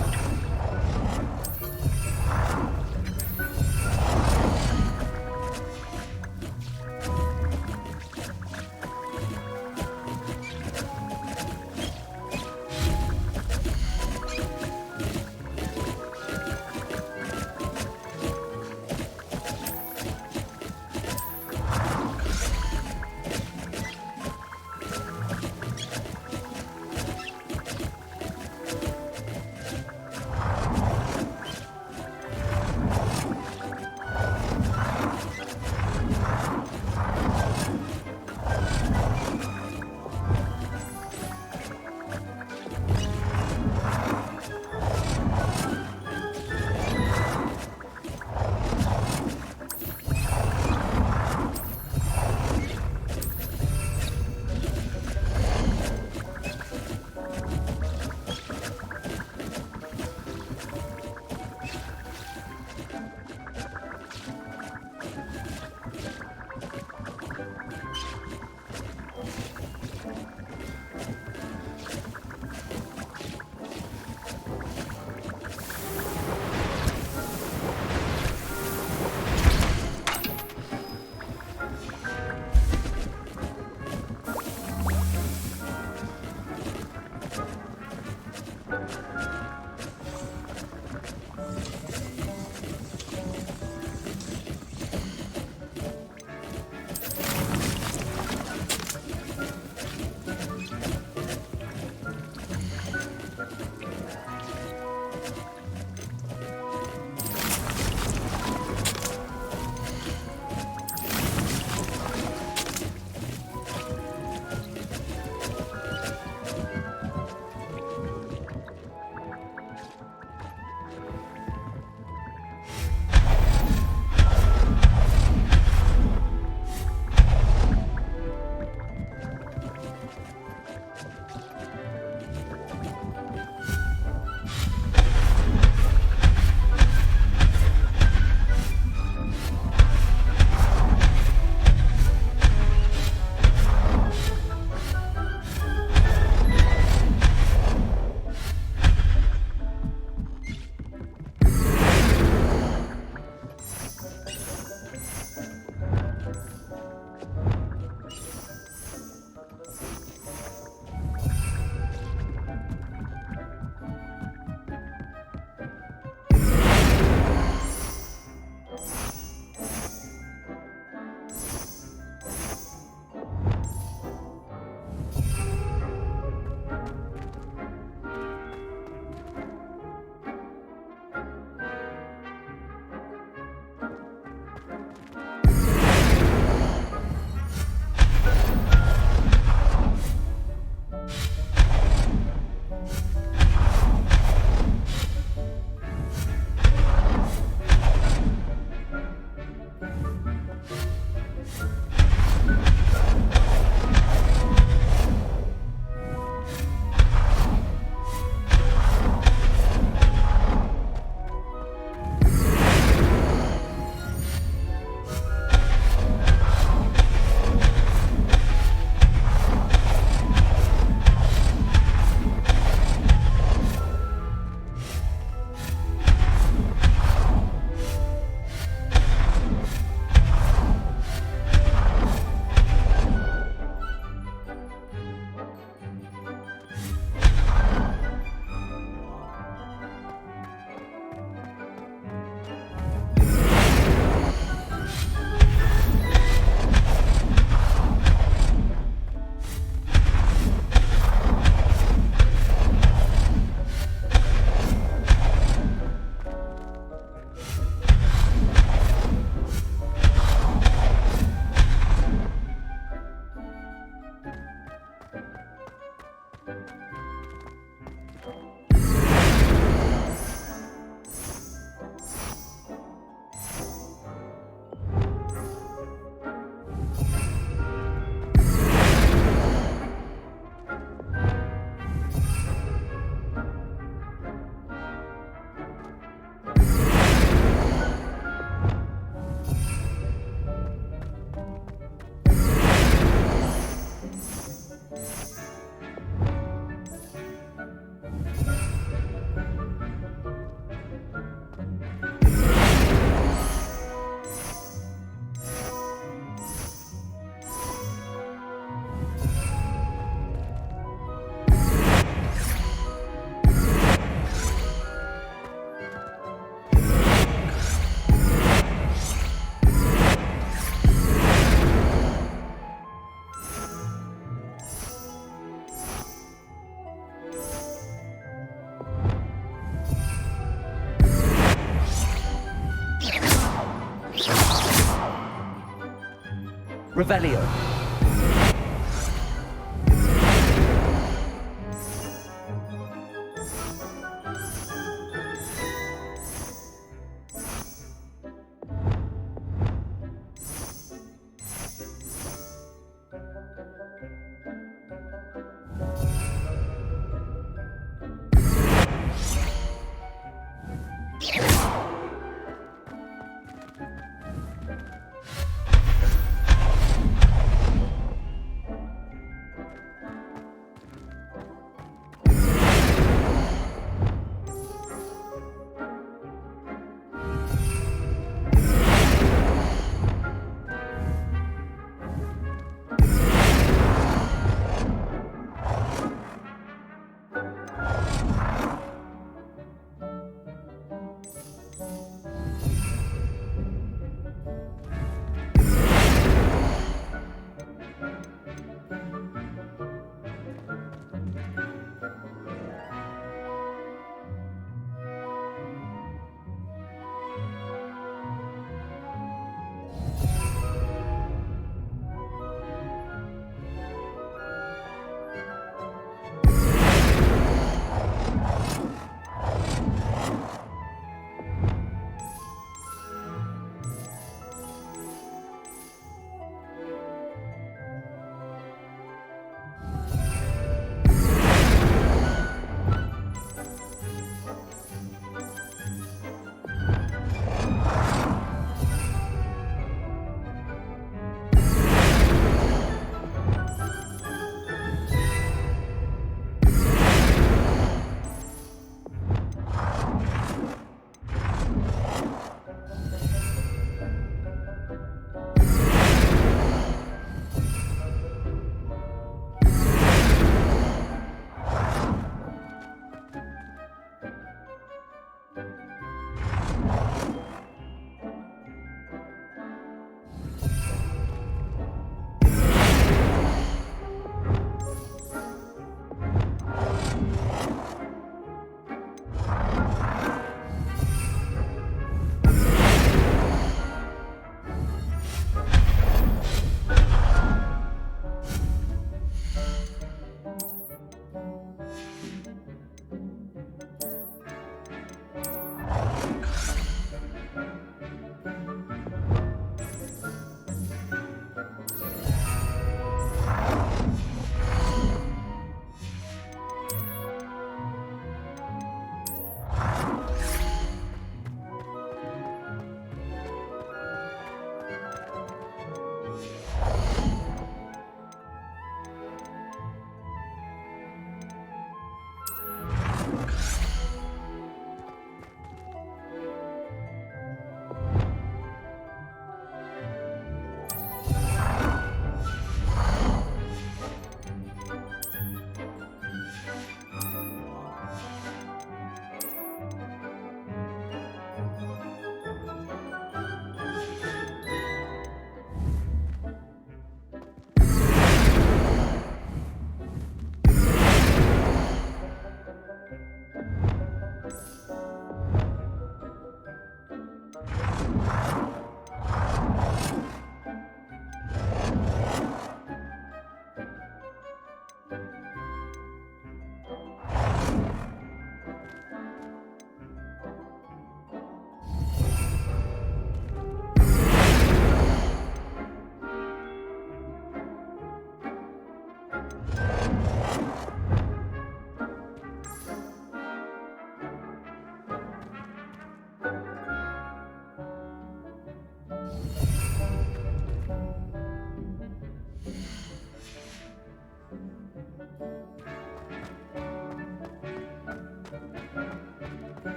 Revelio.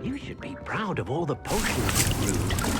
You should be proud of all the potions you brewed.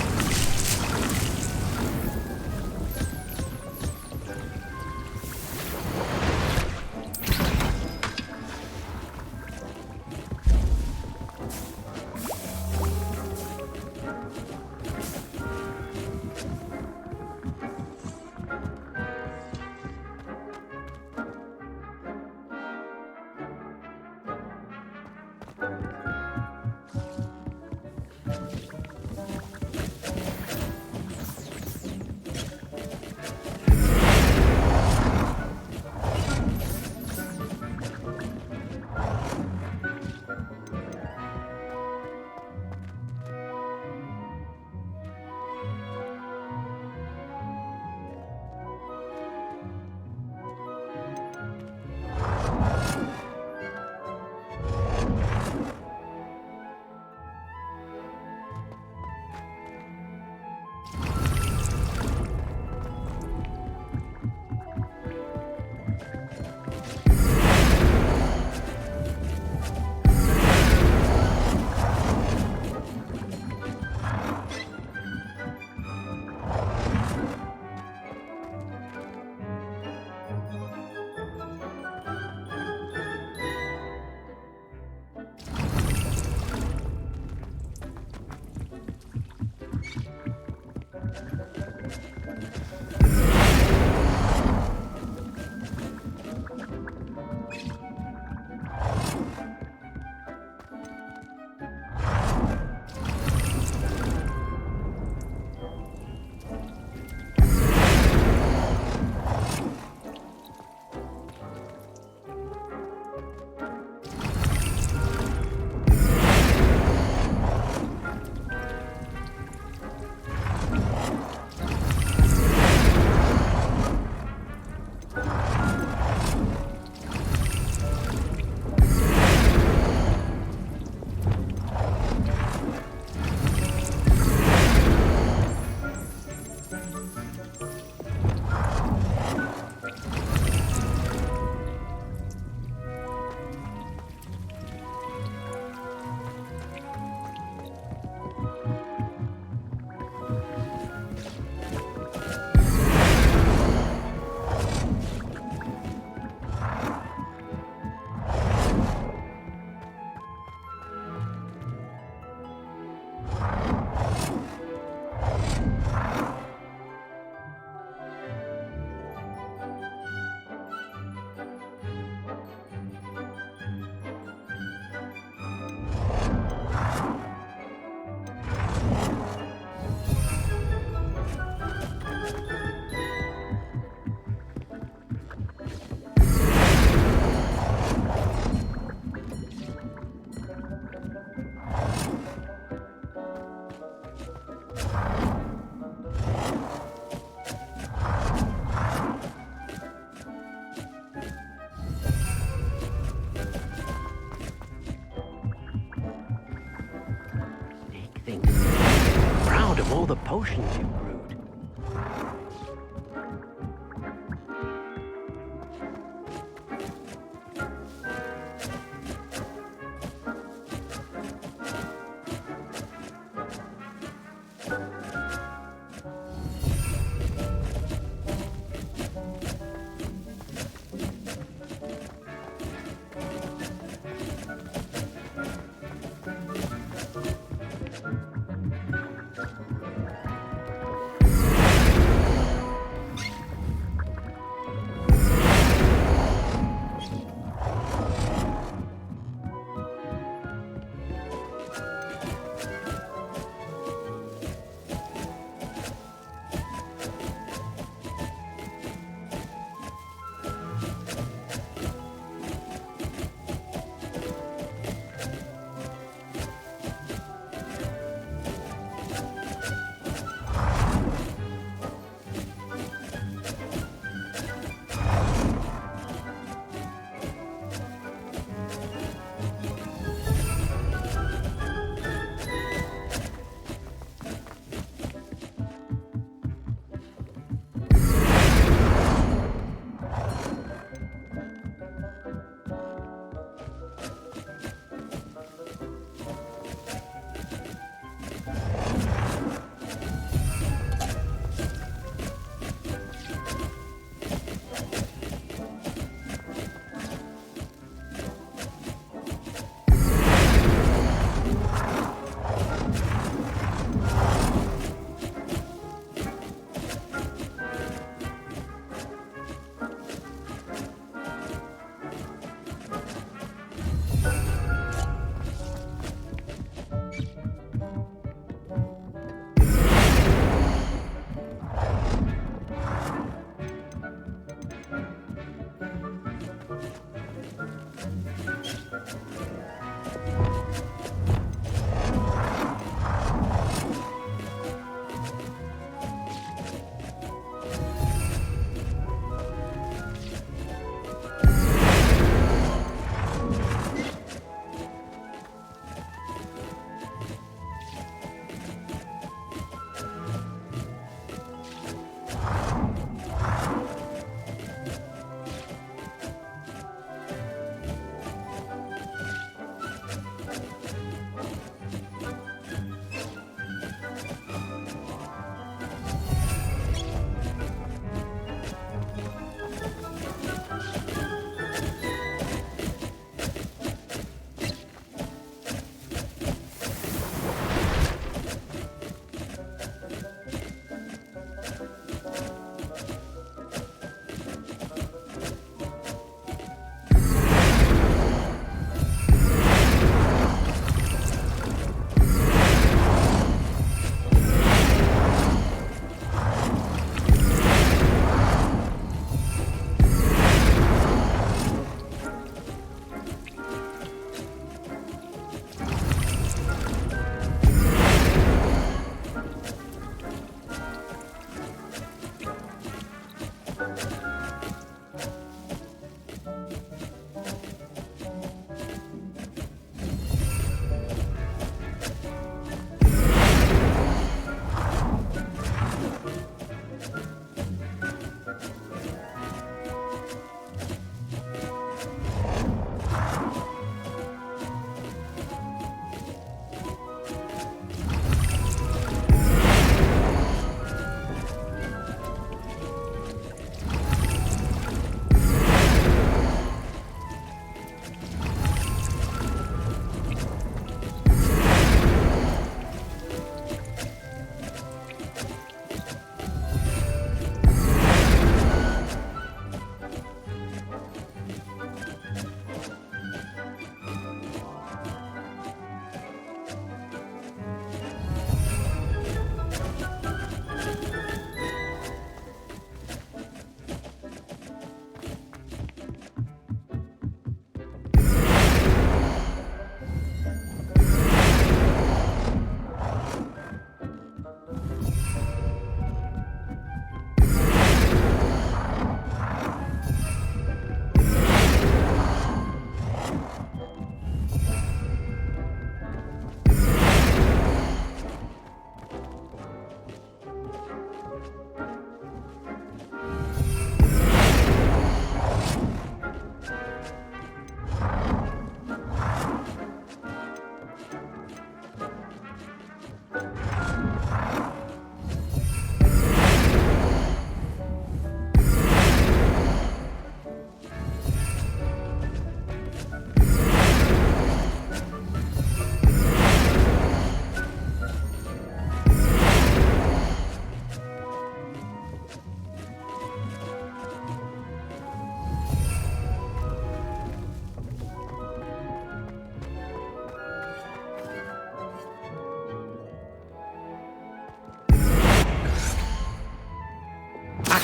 Proud of all the potions you brewed.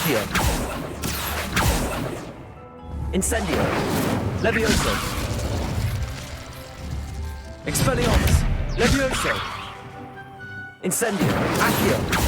Accio. Incendio. Levioso. Expelliarmus. Levioso. Incendio. Accio.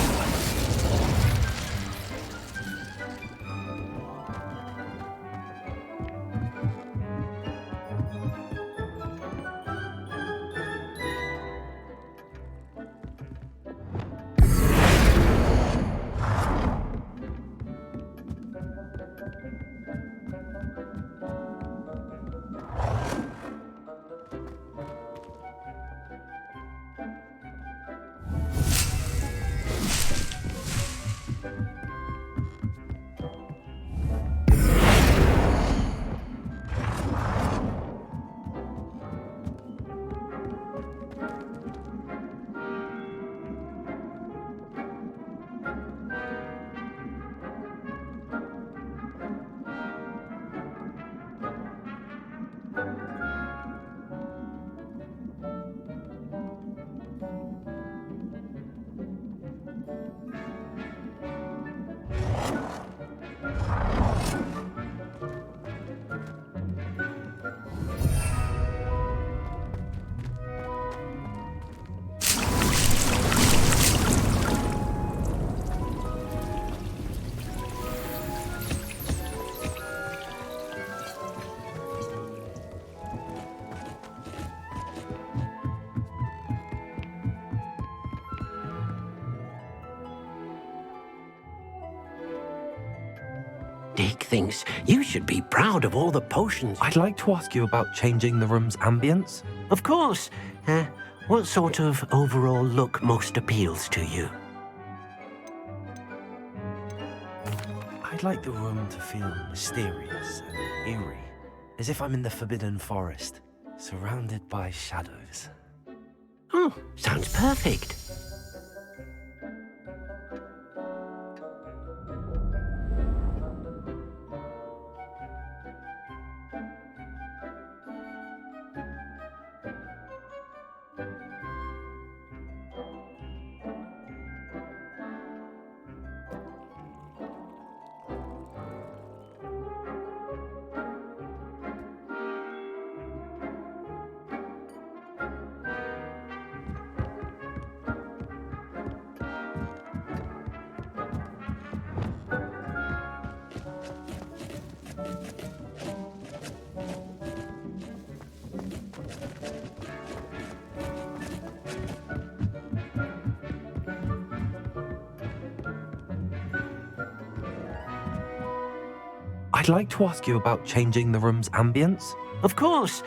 Deek thinks you should be proud of all the potions.
I'd like to ask you about changing the room's ambience.
Of course. What sort of overall look most appeals to you?
I'd like the room to feel mysterious and eerie, as if I'm in the Forbidden Forest, surrounded by shadows.
Oh, sounds perfect.
I'd like to ask you about changing the room's ambience.
Of course.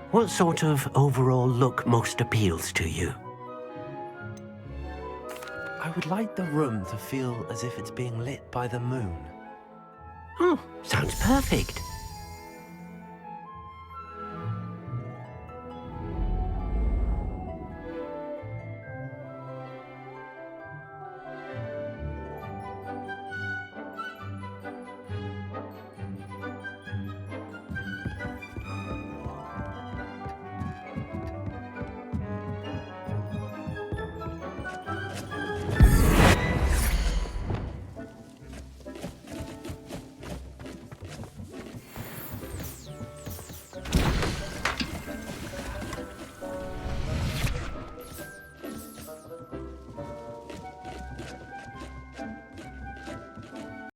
What sort of overall look most appeals to you?
I would like the room to feel as if it's being lit by the moon.
Oh, sounds perfect.